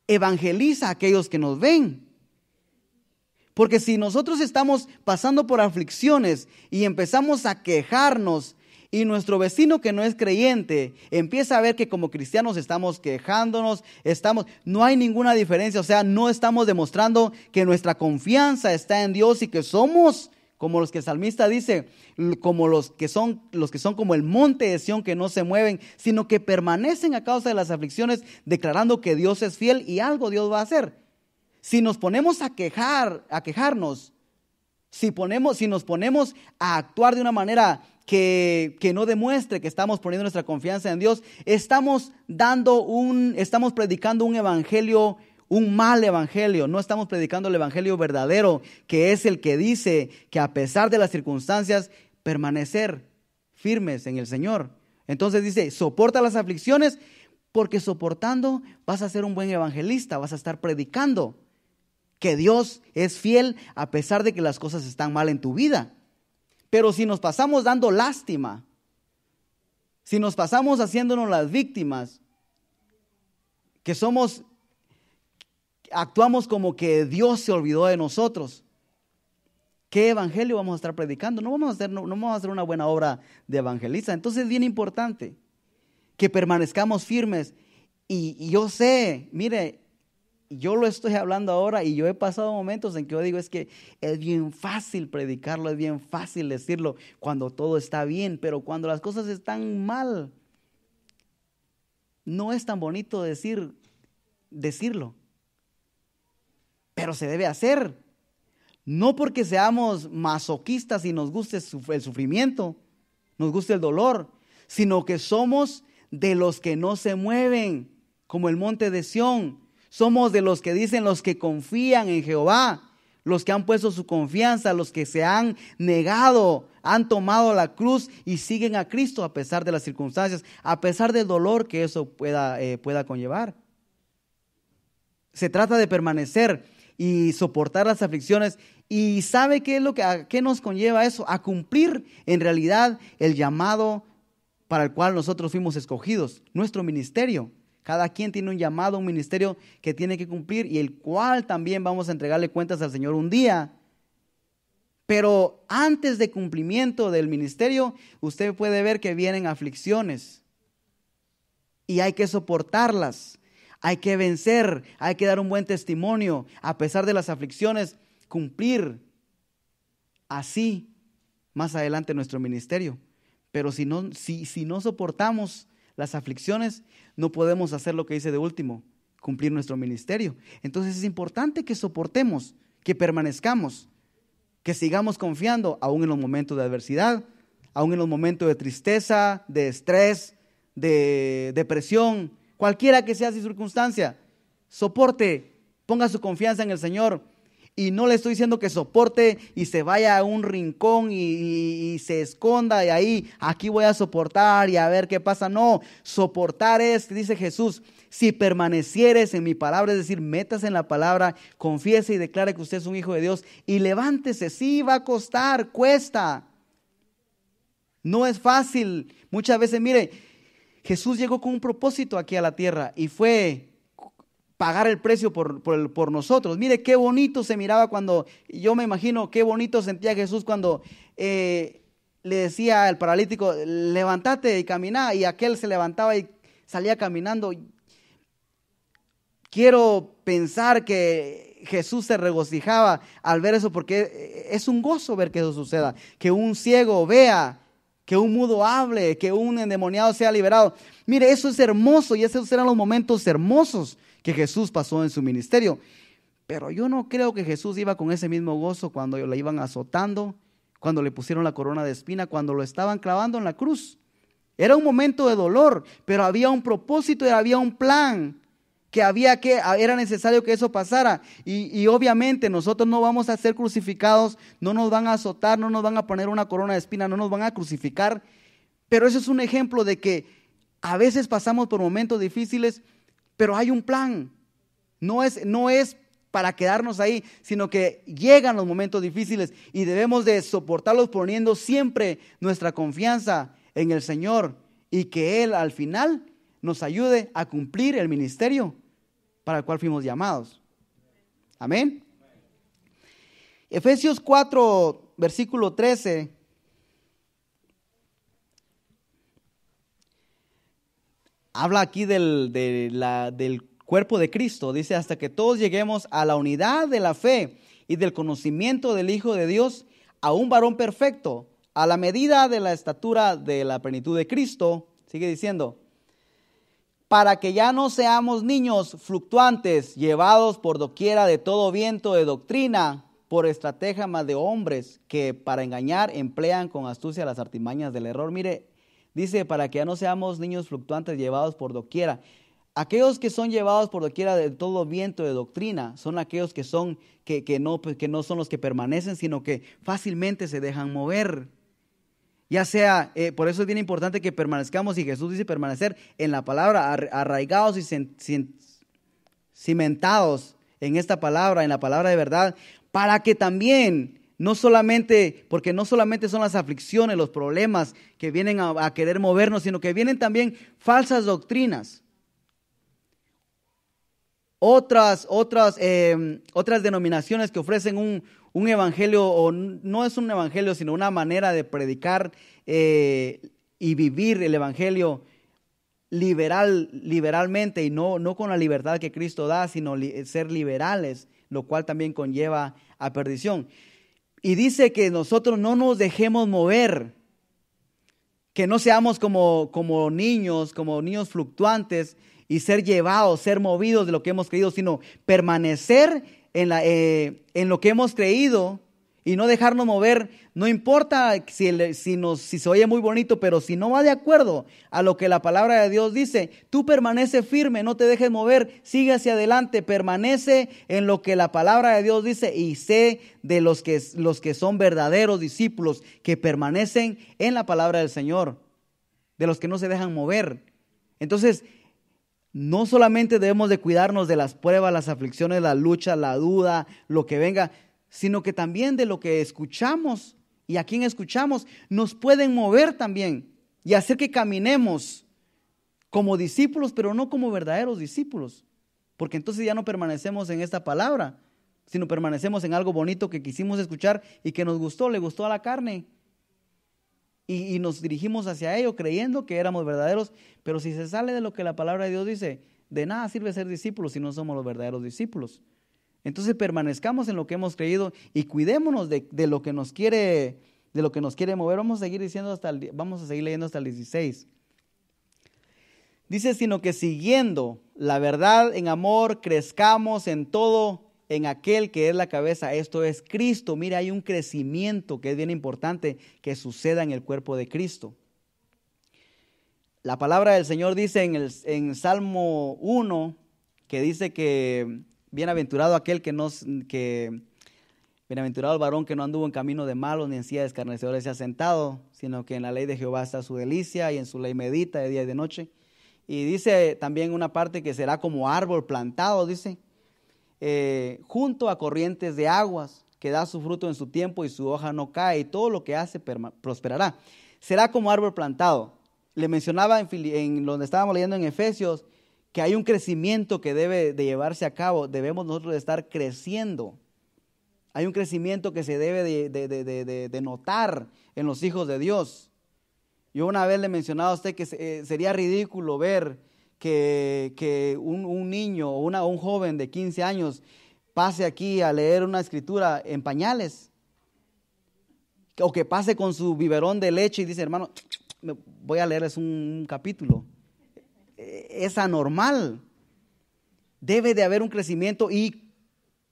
evangeliza a aquellos que nos ven. Porque si nosotros estamos pasando por aflicciones y empezamos a quejarnos y nuestro vecino que no es creyente empieza a ver que como cristianos estamos quejándonos, no hay ninguna diferencia, o sea, no estamos demostrando que nuestra confianza está en Dios y que somos como los que el salmista dice, como los que son como el monte de Sión que no se mueven, sino que permanecen a causa de las aflicciones, declarando que Dios es fiel y algo Dios va a hacer. Si nos ponemos a quejarnos, si nos ponemos a actuar de una manera que no demuestre que estamos poniendo nuestra confianza en Dios, estamos predicando un evangelio, un mal evangelio. No estamos predicando el evangelio verdadero, que es el que dice que a pesar de las circunstancias, permanecer firmes en el Señor. Entonces dice, soporta las aflicciones, porque soportando vas a ser un buen evangelista, vas a estar predicando que Dios es fiel a pesar de que las cosas están mal en tu vida. Pero si nos pasamos dando lástima, si nos pasamos haciéndonos las víctimas, actuamos como que Dios se olvidó de nosotros, ¿qué evangelio vamos a estar predicando? No vamos a hacer una buena obra de evangelista. Entonces es bien importante que permanezcamos firmes. Y yo sé, mire, yo lo estoy hablando ahora y yo he pasado momentos en que yo digo, es que es bien fácil predicarlo, es bien fácil decirlo cuando todo está bien, pero cuando las cosas están mal, no es tan bonito decirlo. Pero se debe hacer. No porque seamos masoquistas y nos guste el sufrimiento, nos guste el dolor, sino que somos de los que no se mueven, como el monte de Sión. Somos de los que dicen, los que confían en Jehová, los que han puesto su confianza, los que se han negado, han tomado la cruz y siguen a Cristo a pesar de las circunstancias, a pesar del dolor que eso pueda conllevar. Se trata de permanecer. y soportar las aflicciones. ¿Y sabe qué es a qué nos conlleva eso? A cumplir en realidad el llamado para el cual nosotros fuimos escogidos, nuestro ministerio. Cada quien tiene un llamado, un ministerio que tiene que cumplir y el cual también vamos a entregarle cuentas al Señor un día. Pero antes de cumplimiento del ministerio, usted puede ver que vienen aflicciones y hay que soportarlas, hay que vencer, hay que dar un buen testimonio a pesar de las aflicciones, cumplir así más adelante nuestro ministerio. Pero si no soportamos las aflicciones, no podemos hacer lo que dice de último, cumplir nuestro ministerio. Entonces es importante que soportemos, que permanezcamos, que sigamos confiando aún en los momentos de adversidad, aún en los momentos de tristeza, de estrés, de depresión, cualquiera que sea su circunstancia. Soporte, ponga su confianza en el Señor. Y no le estoy diciendo que soporte y se vaya a un rincón y se esconda y ahí, aquí voy a soportar y a ver qué pasa. No, soportar es, dice Jesús, si permanecieres en mi palabra, es decir, metas en la palabra, confiese y declare que usted es un hijo de Dios y levántese. Sí, va a costar, cuesta. No es fácil. Muchas veces, mire, Jesús llegó con un propósito aquí a la tierra y fue pagar el precio por nosotros. Mire qué bonito se miraba cuando, yo me imagino qué bonito sentía Jesús cuando le decía al paralítico, levántate y camina, y aquel se levantaba y salía caminando. Quiero pensar que Jesús se regocijaba al ver eso, porque es un gozo ver que eso suceda, que un ciego vea, que un mudo hable, que un endemoniado sea liberado. Mire, eso es hermoso y esos eran los momentos hermosos que Jesús pasó en su ministerio. Pero yo no creo que Jesús iba con ese mismo gozo cuando le iban azotando, cuando le pusieron la corona de espina, cuando lo estaban clavando en la cruz. Era un momento de dolor, pero había un propósito y había un plan era necesario que eso pasara. Y obviamente nosotros no vamos a ser crucificados, no nos van a azotar, no nos van a poner una corona de espina, no nos van a crucificar. Pero eso es un ejemplo de que a veces pasamos por momentos difíciles, pero hay un plan. No es para quedarnos ahí, sino que llegan los momentos difíciles y debemos de soportarlos poniendo siempre nuestra confianza en el Señor y que Él al final nos ayude a cumplir el ministerio para el cual fuimos llamados. Amén. Efesios 4, versículo 13. Habla aquí del cuerpo de Cristo. Dice, hasta que todos lleguemos a la unidad de la fe y del conocimiento del Hijo de Dios, a un varón perfecto, a la medida de la estatura de la plenitud de Cristo. Sigue diciendo, para que ya no seamos niños fluctuantes, llevados por doquiera de todo viento de doctrina, por estratagemas de hombres que para engañar emplean con astucia las artimañas del error. Mire, dice, para que ya no seamos niños fluctuantes, llevados por doquiera. Aquellos que son llevados por doquiera de todo viento de doctrina son aquellos que no son los que permanecen, sino que fácilmente se dejan mover. Ya sea, por eso es bien importante que permanezcamos, y Jesús dice permanecer en la palabra, arraigados y cimentados en esta palabra, en la palabra de verdad, para que también, porque no solamente son las aflicciones, los problemas que vienen a querer movernos, sino que vienen también falsas doctrinas. Otras denominaciones que ofrecen un evangelio, o no es un evangelio, sino una manera de predicar y vivir el evangelio liberalmente, y no con la libertad que Cristo da, sino ser liberales, lo cual también conlleva a perdición. Y dice que nosotros no nos dejemos mover, que no seamos como niños fluctuantes y ser llevados, ser movidos de lo que hemos creído, sino permanecer en lo que hemos creído y no dejarnos mover. No importa si se oye muy bonito, pero si no va de acuerdo a lo que la palabra de Dios dice, tú permanece firme, no te dejes mover, sigue hacia adelante, permanece en lo que la palabra de Dios dice, y sé de los que son verdaderos discípulos, que permanecen en la palabra del Señor, de los que no se dejan mover. Entonces, No solamente debemos de cuidarnos de las pruebas, las aflicciones, la lucha, la duda, lo que venga, sino que también de lo que escuchamos y a quien escuchamos nos pueden mover también y hacer que caminemos como discípulos, pero no como verdaderos discípulos, porque entonces ya no permanecemos en esta palabra, sino permanecemos en algo bonito que quisimos escuchar y que nos gustó, le gustó a la carne. Y nos dirigimos hacia ello creyendo que éramos verdaderos, pero si se sale de lo que la palabra de Dios dice, de nada sirve ser discípulos si no somos los verdaderos discípulos. Entonces permanezcamos en lo que hemos creído y cuidémonos de lo que nos quiere mover. Vamos a seguir diciendo vamos a seguir leyendo hasta el 16. Dice, sino que siguiendo la verdad en amor, crezcamos en todo en aquel que es la cabeza, esto es Cristo. Mira, hay un crecimiento que es bien importante que suceda en el cuerpo de Cristo. La palabra del Señor dice en Salmo 1, que dice que bienaventurado bienaventurado el varón que no anduvo en camino de malos, ni en silla de escarnecedores se ha sentado, sino que en la ley de Jehová está su delicia y en su ley medita de día y de noche. Y dice también una parte que será como árbol plantado, dice, junto a corrientes de aguas, que da su fruto en su tiempo y su hoja no cae, y todo lo que hace prosperará. Será como árbol plantado. Le mencionaba en donde estábamos leyendo en Efesios, que hay un crecimiento que debe de llevarse a cabo. Debemos nosotros de estar creciendo. Hay un crecimiento que se debe de notar en los hijos de Dios. Yo una vez le mencionaba a usted que sería ridículo ver que un niño o un joven de 15 años pase aquí a leer una escritura en pañales, o que pase con su biberón de leche y dice, hermano, voy a leerles un capítulo. Es anormal. Debe de haber un crecimiento, y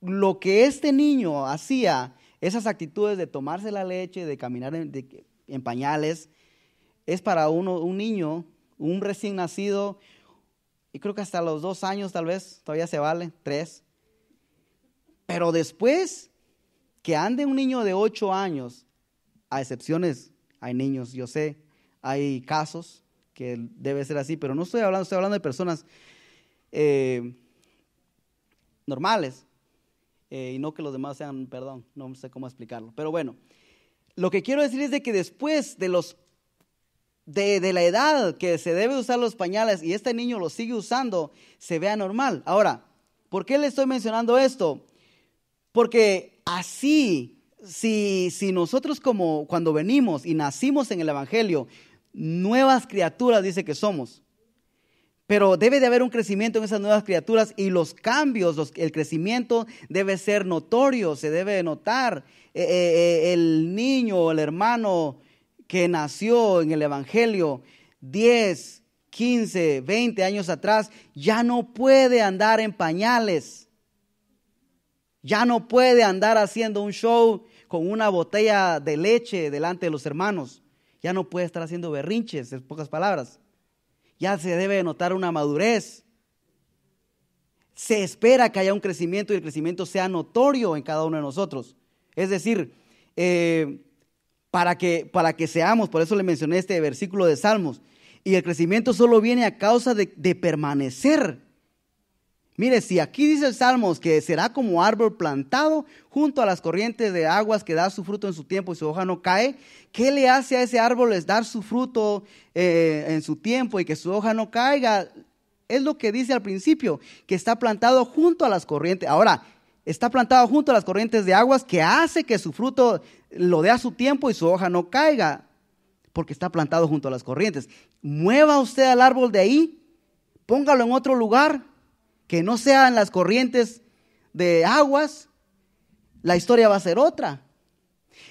lo que este niño hacía, esas actitudes de tomarse la leche, de caminar en pañales, es para un niño, un recién nacido, y creo que hasta los 2 años tal vez, todavía se vale, 3. Pero después que ande un niño de 8 años, a excepciones, hay niños, yo sé, hay casos que debe ser así, pero no estoy hablando de personas normales, y no que los demás sean, perdón, no sé cómo explicarlo, pero bueno, lo que quiero decir es de que después de la edad que se debe usar los pañales y este niño los sigue usando, se vea normal. Ahora, ¿por qué le estoy mencionando esto? Porque así, si nosotros como cuando venimos y nacimos en el Evangelio, nuevas criaturas dice que somos, pero debe de haber un crecimiento en esas nuevas criaturas, y los cambios, el crecimiento debe ser notorio, se debe notar. El niño o el hermano que nació en el Evangelio 10, 15, 20 años atrás, ya no puede andar en pañales, ya no puede andar haciendo un show con una botella de leche delante de los hermanos, ya no puede estar haciendo berrinches, en pocas palabras. Ya se debe notar una madurez. Se espera que haya un crecimiento y el crecimiento sea notorio en cada uno de nosotros. Es decir, para que seamos, por eso le mencioné este versículo de Salmos, y el crecimiento solo viene a causa de permanecer. Mire, si aquí dice el Salmos que será como árbol plantado junto a las corrientes de aguas, que da su fruto en su tiempo y su hoja no cae, ¿qué le hace a ese árbol es dar su fruto en su tiempo y que su hoja no caiga? Es lo que dice al principio, que está plantado junto a las corrientes. Ahora, está plantado junto a las corrientes de aguas, que hace que su fruto lo dé a su tiempo y su hoja no caiga, porque está plantado junto a las corrientes. Mueva usted al árbol de ahí, póngalo en otro lugar, que no sea en las corrientes de aguas, la historia va a ser otra.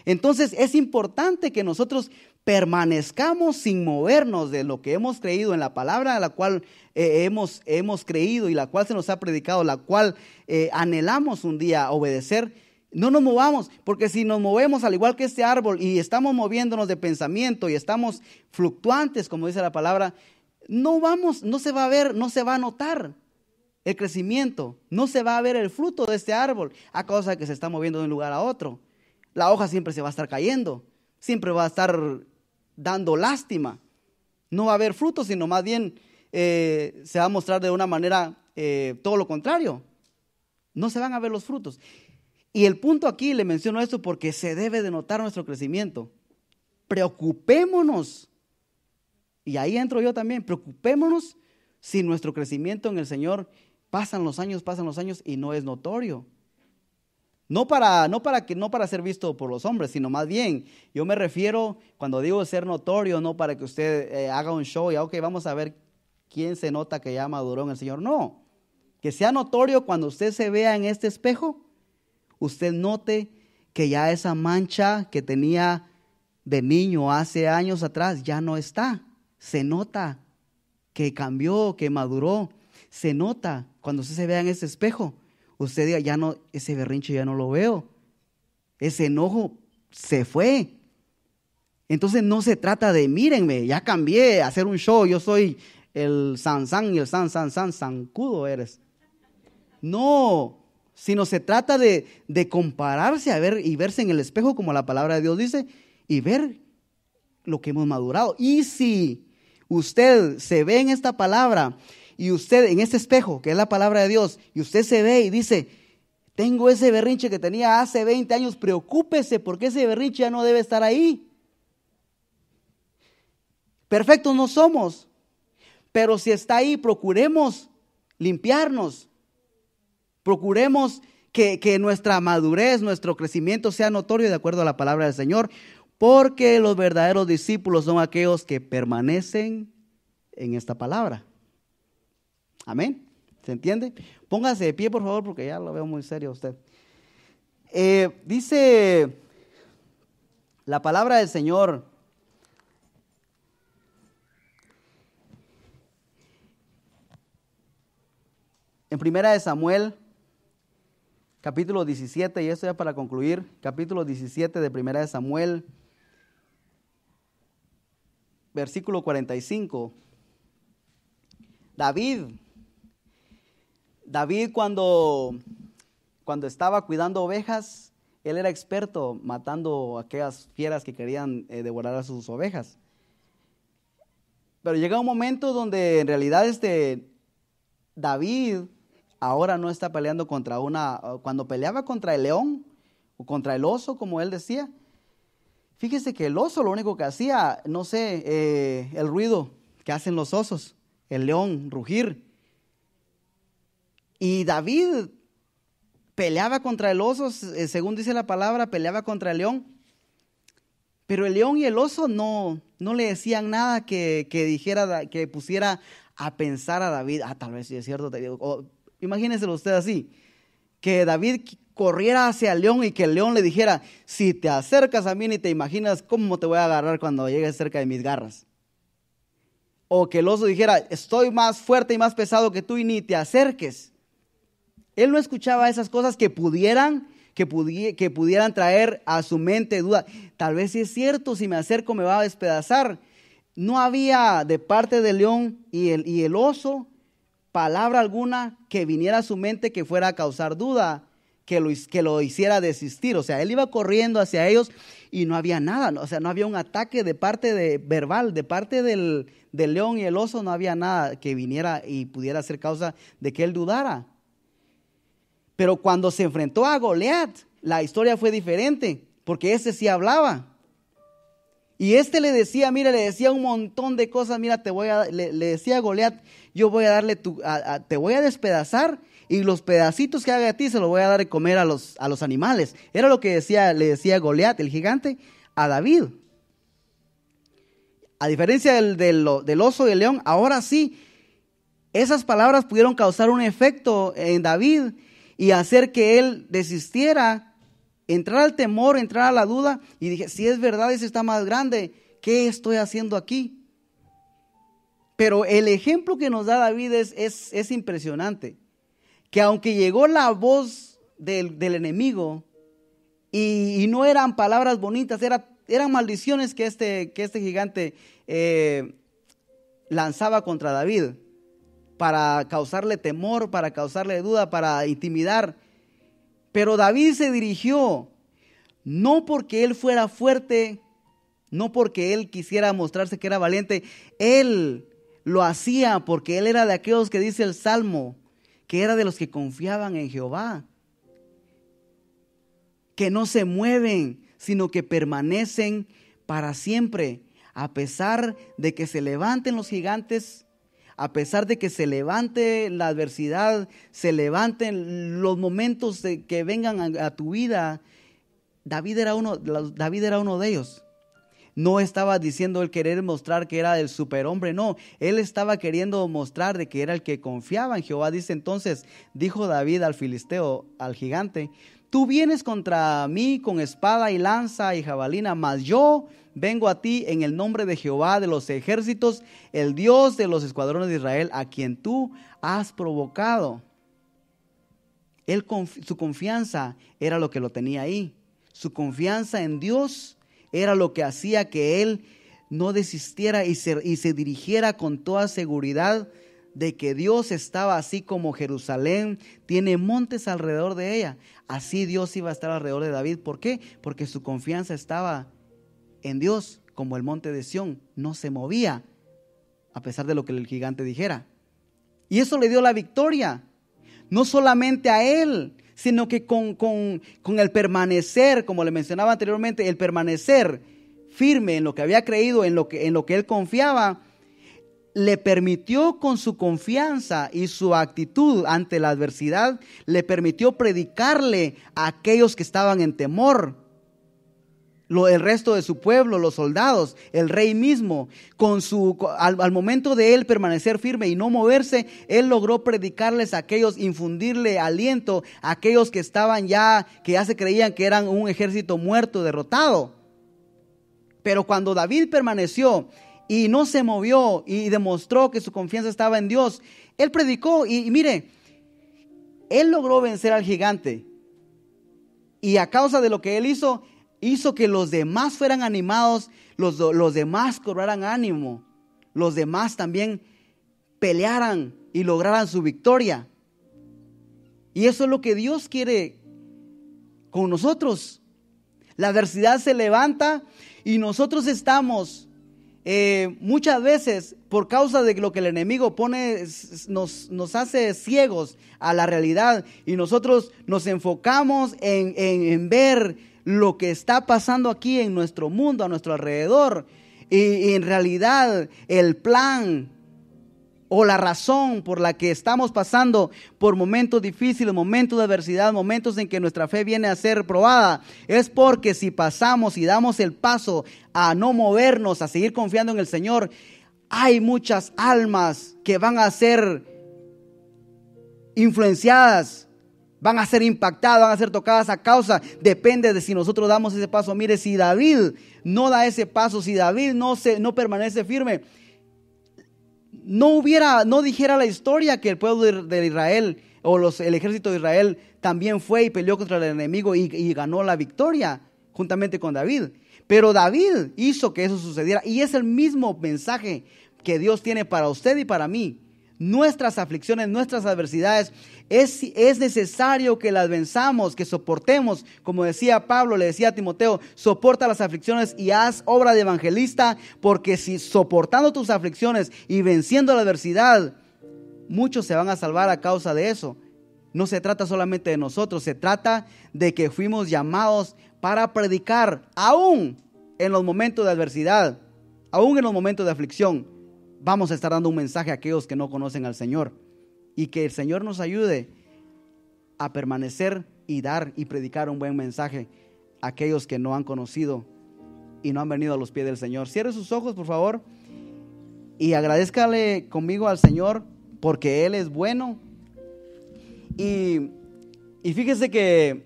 Entonces es importante que nosotros permanezcamos sin movernos de lo que hemos creído en la palabra a la cual hemos creído y la cual se nos ha predicado, la cual anhelamos un día obedecer. No nos movamos, porque si nos movemos al igual que este árbol y estamos moviéndonos de pensamiento y estamos fluctuantes, como dice la palabra, no se va a ver, no se va a notar el crecimiento, no se va a ver el fruto de este árbol a causa de que se está moviendo de un lugar a otro. La hoja siempre se va a estar cayendo, siempre va a estar dando lástima. No va a haber fruto, sino más bien se va a mostrar de una manera todo lo contrario. No se van a ver los frutos. Y el punto aquí, le menciono esto porque se debe de notar nuestro crecimiento. Preocupémonos, y ahí entro yo también, preocupémonos si nuestro crecimiento en el Señor pasan los años y no es notorio. No para ser visto por los hombres, sino más bien, yo me refiero, cuando digo ser notorio, no para que usted haga un show y ok, vamos a ver quién se nota que ya maduró en el Señor. No, que sea notorio cuando usted se vea en este espejo, usted note que ya esa mancha que tenía de niño hace años atrás ya no está. Se nota que cambió, que maduró. Se nota cuando usted se vea en ese espejo. Usted diga, ya no, ese berrinche ya no lo veo. Ese enojo se fue. Entonces no se trata de, mírenme, ya cambié a hacer un show. Yo soy el Sansán y el zancudo eres. No, sino se trata de compararse a ver y verse en el espejo como la palabra de Dios dice y ver lo que hemos madurado. Y si usted se ve en esta palabra y usted en este espejo que es la palabra de Dios y usted se ve y dice, tengo ese berrinche que tenía hace 20 años, preocúpese porque ese berrinche ya no debe estar ahí. Perfectos no somos, pero si está ahí, procuremos limpiarnos. Procuremos que nuestra madurez, nuestro crecimiento sea notorio de acuerdo a la palabra del Señor, porque los verdaderos discípulos son aquellos que permanecen en esta palabra. Amén. ¿Se entiende? Póngase de pie, por favor, porque ya lo veo muy serio a usted. Dice la palabra del Señor en Primera de Samuel, capítulo 17, y esto ya para concluir, capítulo 17 de Primera de Samuel, versículo 45. David cuando estaba cuidando ovejas, él era experto matando a aquellas fieras que querían devorar a sus ovejas. Pero llega un momento donde en realidad David ahora no está peleando cuando peleaba contra el león o contra el oso, como él decía. Fíjese que el oso lo único que hacía, no sé, el ruido que hacen los osos, el león, rugir. Y David peleaba contra el oso, según dice la palabra, peleaba contra el león. Pero el león y el oso no le decían nada que dijera, que pusiera a pensar a David. Tal vez sí es cierto. Imagínenselo usted así, que David corriera hacia el león y que el león le dijera, si te acercas a mí ni te imaginas cómo te voy a agarrar cuando llegues cerca de mis garras. O que el oso dijera, estoy más fuerte y más pesado que tú y ni te acerques. Él no escuchaba esas cosas que pudieran traer a su mente duda. Tal vez sí es cierto, si me acerco me va a despedazar. No había de parte del león y el oso palabra alguna que viniera a su mente que fuera a causar duda, que lo hiciera desistir. O sea, él iba corriendo hacia ellos y no había nada. O sea, no había un ataque de parte verbal, de parte del león y el oso, no había nada que viniera y pudiera ser causa de que él dudara. Pero cuando se enfrentó a Goliat, la historia fue diferente, porque ese sí hablaba. Y le decía, mira, le decía un montón de cosas, mira, le decía a Goliat, yo voy a darle te voy a despedazar y los pedacitos que haga a ti se los voy a dar de comer a los animales. Era lo que le decía Goliat, el gigante, a David. A diferencia del oso y el león, ahora sí, esas palabras pudieron causar un efecto en David y hacer que él desistiera, entrar al temor, entrar a la duda y dije, si es verdad, ese está más grande, ¿qué estoy haciendo aquí? Pero el ejemplo que nos da David es impresionante, que aunque llegó la voz del enemigo y no eran palabras bonitas, eran maldiciones que este gigante lanzaba contra David para causarle temor, para causarle duda, para intimidar. Pero David se dirigió, no porque él fuera fuerte, no porque él quisiera mostrarse que era valiente, él lo hacía porque él era de aquellos que dice el Salmo, que era de los que confiaban en Jehová, que no se mueven, sino que permanecen para siempre. A pesar de que se levanten los gigantes, a pesar de que se levante la adversidad, se levanten los momentos que vengan a tu vida, David era uno de ellos. No estaba diciendo el querer mostrar que era el superhombre, no. Él estaba queriendo mostrar de que era el que confiaba en Jehová. Dice entonces, dijo David al filisteo, al gigante: tú vienes contra mí con espada y lanza y jabalina, mas yo vengo a ti en el nombre de Jehová de los ejércitos, el Dios de los escuadrones de Israel, a quien tú has provocado. Su confianza era lo que lo tenía ahí. Su confianza en Dios era lo que hacía que él no desistiera y se dirigiera con toda seguridad de que Dios estaba, así como Jerusalén tiene montes alrededor de ella, así Dios iba a estar alrededor de David. ¿Por qué? Porque su confianza estaba en Dios, como el monte de Sión no se movía a pesar de lo que el gigante dijera. Y eso le dio la victoria, no solamente a él, sino que con el permanecer, como le mencionaba anteriormente, el permanecer firme en lo que había creído, en lo que él confiaba, le permitió, con su confianza y su actitud ante la adversidad, le permitió predicarle a aquellos que estaban en temor. El resto de su pueblo, los soldados, el rey mismo, al momento de él permanecer firme y no moverse, él logró predicarles a aquellos, infundirle aliento a aquellos que estaban que ya se creían que eran un ejército muerto, derrotado. Pero cuando David permaneció y no se movió y demostró que su confianza estaba en Dios, él predicó y mire, él logró vencer al gigante. Y a causa de lo que él hizo que los demás fueran animados, los demás cobraran ánimo, los demás también pelearan y lograran su victoria. Y eso es lo que Dios quiere con nosotros. La adversidad se levanta y nosotros estamos muchas veces, por causa de lo que el enemigo pone, nos hace ciegos a la realidad, y nosotros nos enfocamos en ver lo que está pasando aquí en nuestro mundo, a nuestro alrededor, y en realidad el plan o la razón por la que estamos pasando por momentos difíciles, momentos de adversidad, momentos en que nuestra fe viene a ser probada, es porque si pasamos y damos el paso a no movernos, a seguir confiando en el Señor, hay muchas almas que van a ser influenciadas, van a ser impactadas, van a ser tocadas a causa. Depende de si nosotros damos ese paso. Mire, si David no da ese paso, si David no permanece firme, no dijera la historia que el pueblo de Israel o el ejército de Israel también fue y peleó contra el enemigo y ganó la victoria juntamente con David. Pero David hizo que eso sucediera, y es el mismo mensaje que Dios tiene para usted y para mí. Nuestras aflicciones, nuestras adversidades, es necesario que las venzamos, que soportemos. Como decía Pablo, le decía a Timoteo: soporta las aflicciones y haz obra de evangelista, porque si soportando tus aflicciones y venciendo la adversidad, muchos se van a salvar a causa de eso. No se trata solamente de nosotros, se trata de que fuimos llamados para predicar, aún en los momentos de adversidad, aún en los momentos de aflicción. Vamos a estar dando un mensaje a aquellos que no conocen al Señor, y que el Señor nos ayude a permanecer y dar y predicar un buen mensaje a aquellos que no han conocido y no han venido a los pies del Señor. Cierre sus ojos, por favor, y agradézcale conmigo al Señor, porque Él es bueno. Y fíjese que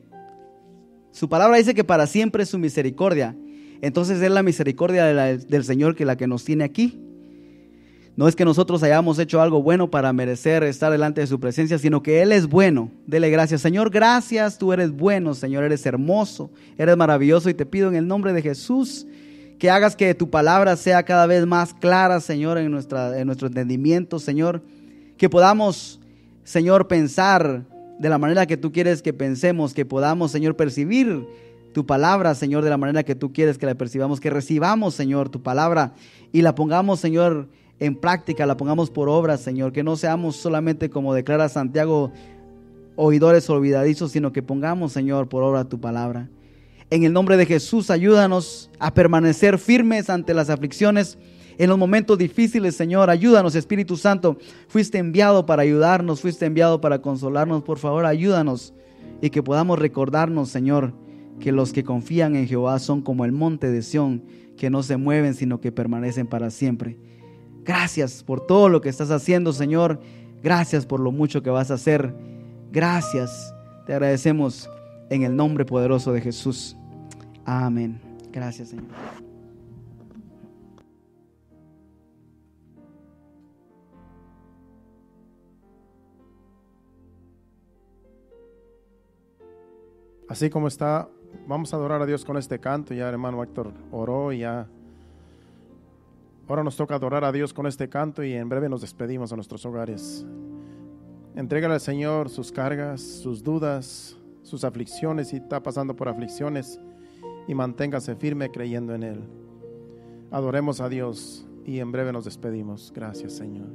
su palabra dice que para siempre es su misericordia. Entonces es la misericordia del Señor que la que nos tiene aquí. No es que nosotros hayamos hecho algo bueno para merecer estar delante de su presencia, sino que Él es bueno. Dele gracias. Señor, gracias, tú eres bueno, Señor, eres hermoso, eres maravilloso, y te pido en el nombre de Jesús que hagas que tu palabra sea cada vez más clara, Señor, en nuestro entendimiento, Señor, que podamos, Señor, pensar de la manera que tú quieres que pensemos, que podamos, Señor, percibir tu palabra, Señor, de la manera que tú quieres que la percibamos, que recibamos, Señor, tu palabra y la pongamos, Señor, en práctica, la pongamos por obra, Señor, que no seamos solamente como declara Santiago, oidores olvidadizos, sino que pongamos, Señor, por obra tu palabra. En el nombre de Jesús, ayúdanos a permanecer firmes ante las aflicciones, en los momentos difíciles, Señor. Ayúdanos, Espíritu Santo. Fuiste enviado para ayudarnos, fuiste enviado para consolarnos. Por favor, ayúdanos y que podamos recordarnos, Señor, que los que confían en Jehová son como el monte de Sión, que no se mueven, sino que permanecen para siempre. Gracias por todo lo que estás haciendo, Señor. Gracias por lo mucho que vas a hacer. Gracias. Te agradecemos en el nombre poderoso de Jesús. Amén. Gracias, Señor. Así como está, vamos a adorar a Dios con este canto. Ya el hermano Héctor oró y ya. Ahora nos toca adorar a Dios con este canto y en breve nos despedimos a nuestros hogares. Entrégale al Señor sus cargas, sus dudas, sus aflicciones, si está pasando por aflicciones, y manténgase firme creyendo en Él. Adoremos a Dios y en breve nos despedimos. Gracias, Señor.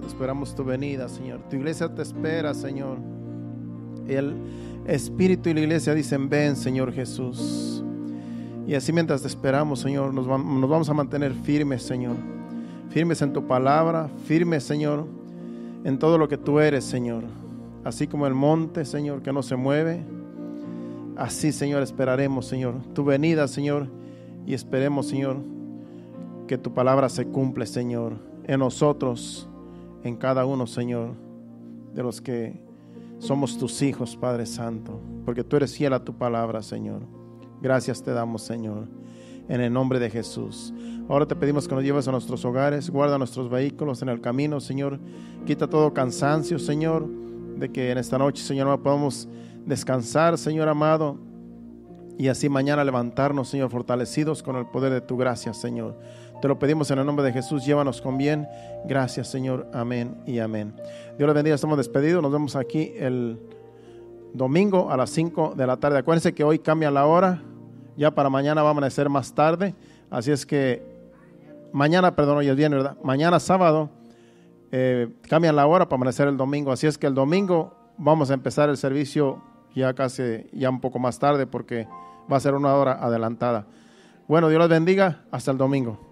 Esperamos tu venida, Señor. Tu iglesia te espera, Señor. El Espíritu y la iglesia dicen: ven, Señor Jesús. Y así mientras te esperamos, Señor, nos vamos a mantener firmes, Señor. Firmes en tu palabra, firmes, Señor, en todo lo que tú eres, Señor. Así como el monte, Señor, que no se mueve, así, Señor, esperaremos, Señor, tu venida, Señor. Y esperemos, Señor, que tu palabra se cumple, Señor, en nosotros, en cada uno, Señor, de los que somos tus hijos, Padre Santo, porque tú eres fiel a tu palabra, Señor. Gracias te damos, Señor, en el nombre de Jesús. Ahora te pedimos que nos lleves a nuestros hogares, guarda nuestros vehículos en el camino, Señor. Quita todo cansancio, Señor, de que en esta noche, Señor, podamos descansar, Señor amado, y así mañana levantarnos, Señor, fortalecidos con el poder de tu gracia, Señor. Te lo pedimos en el nombre de Jesús, llévanos con bien. Gracias, Señor, amén y amén. Dios les bendiga, estamos despedidos, nos vemos aquí el domingo a las 5 de la tarde. Acuérdense que hoy cambia la hora, ya para mañana va a amanecer más tarde, así es que mañana, perdón, hoy es viernes, ¿verdad? Mañana sábado cambian la hora para amanecer el domingo, así es que el domingo vamos a empezar el servicio ya un poco más tarde porque va a ser una hora adelantada. Bueno, Dios los bendiga, hasta el domingo.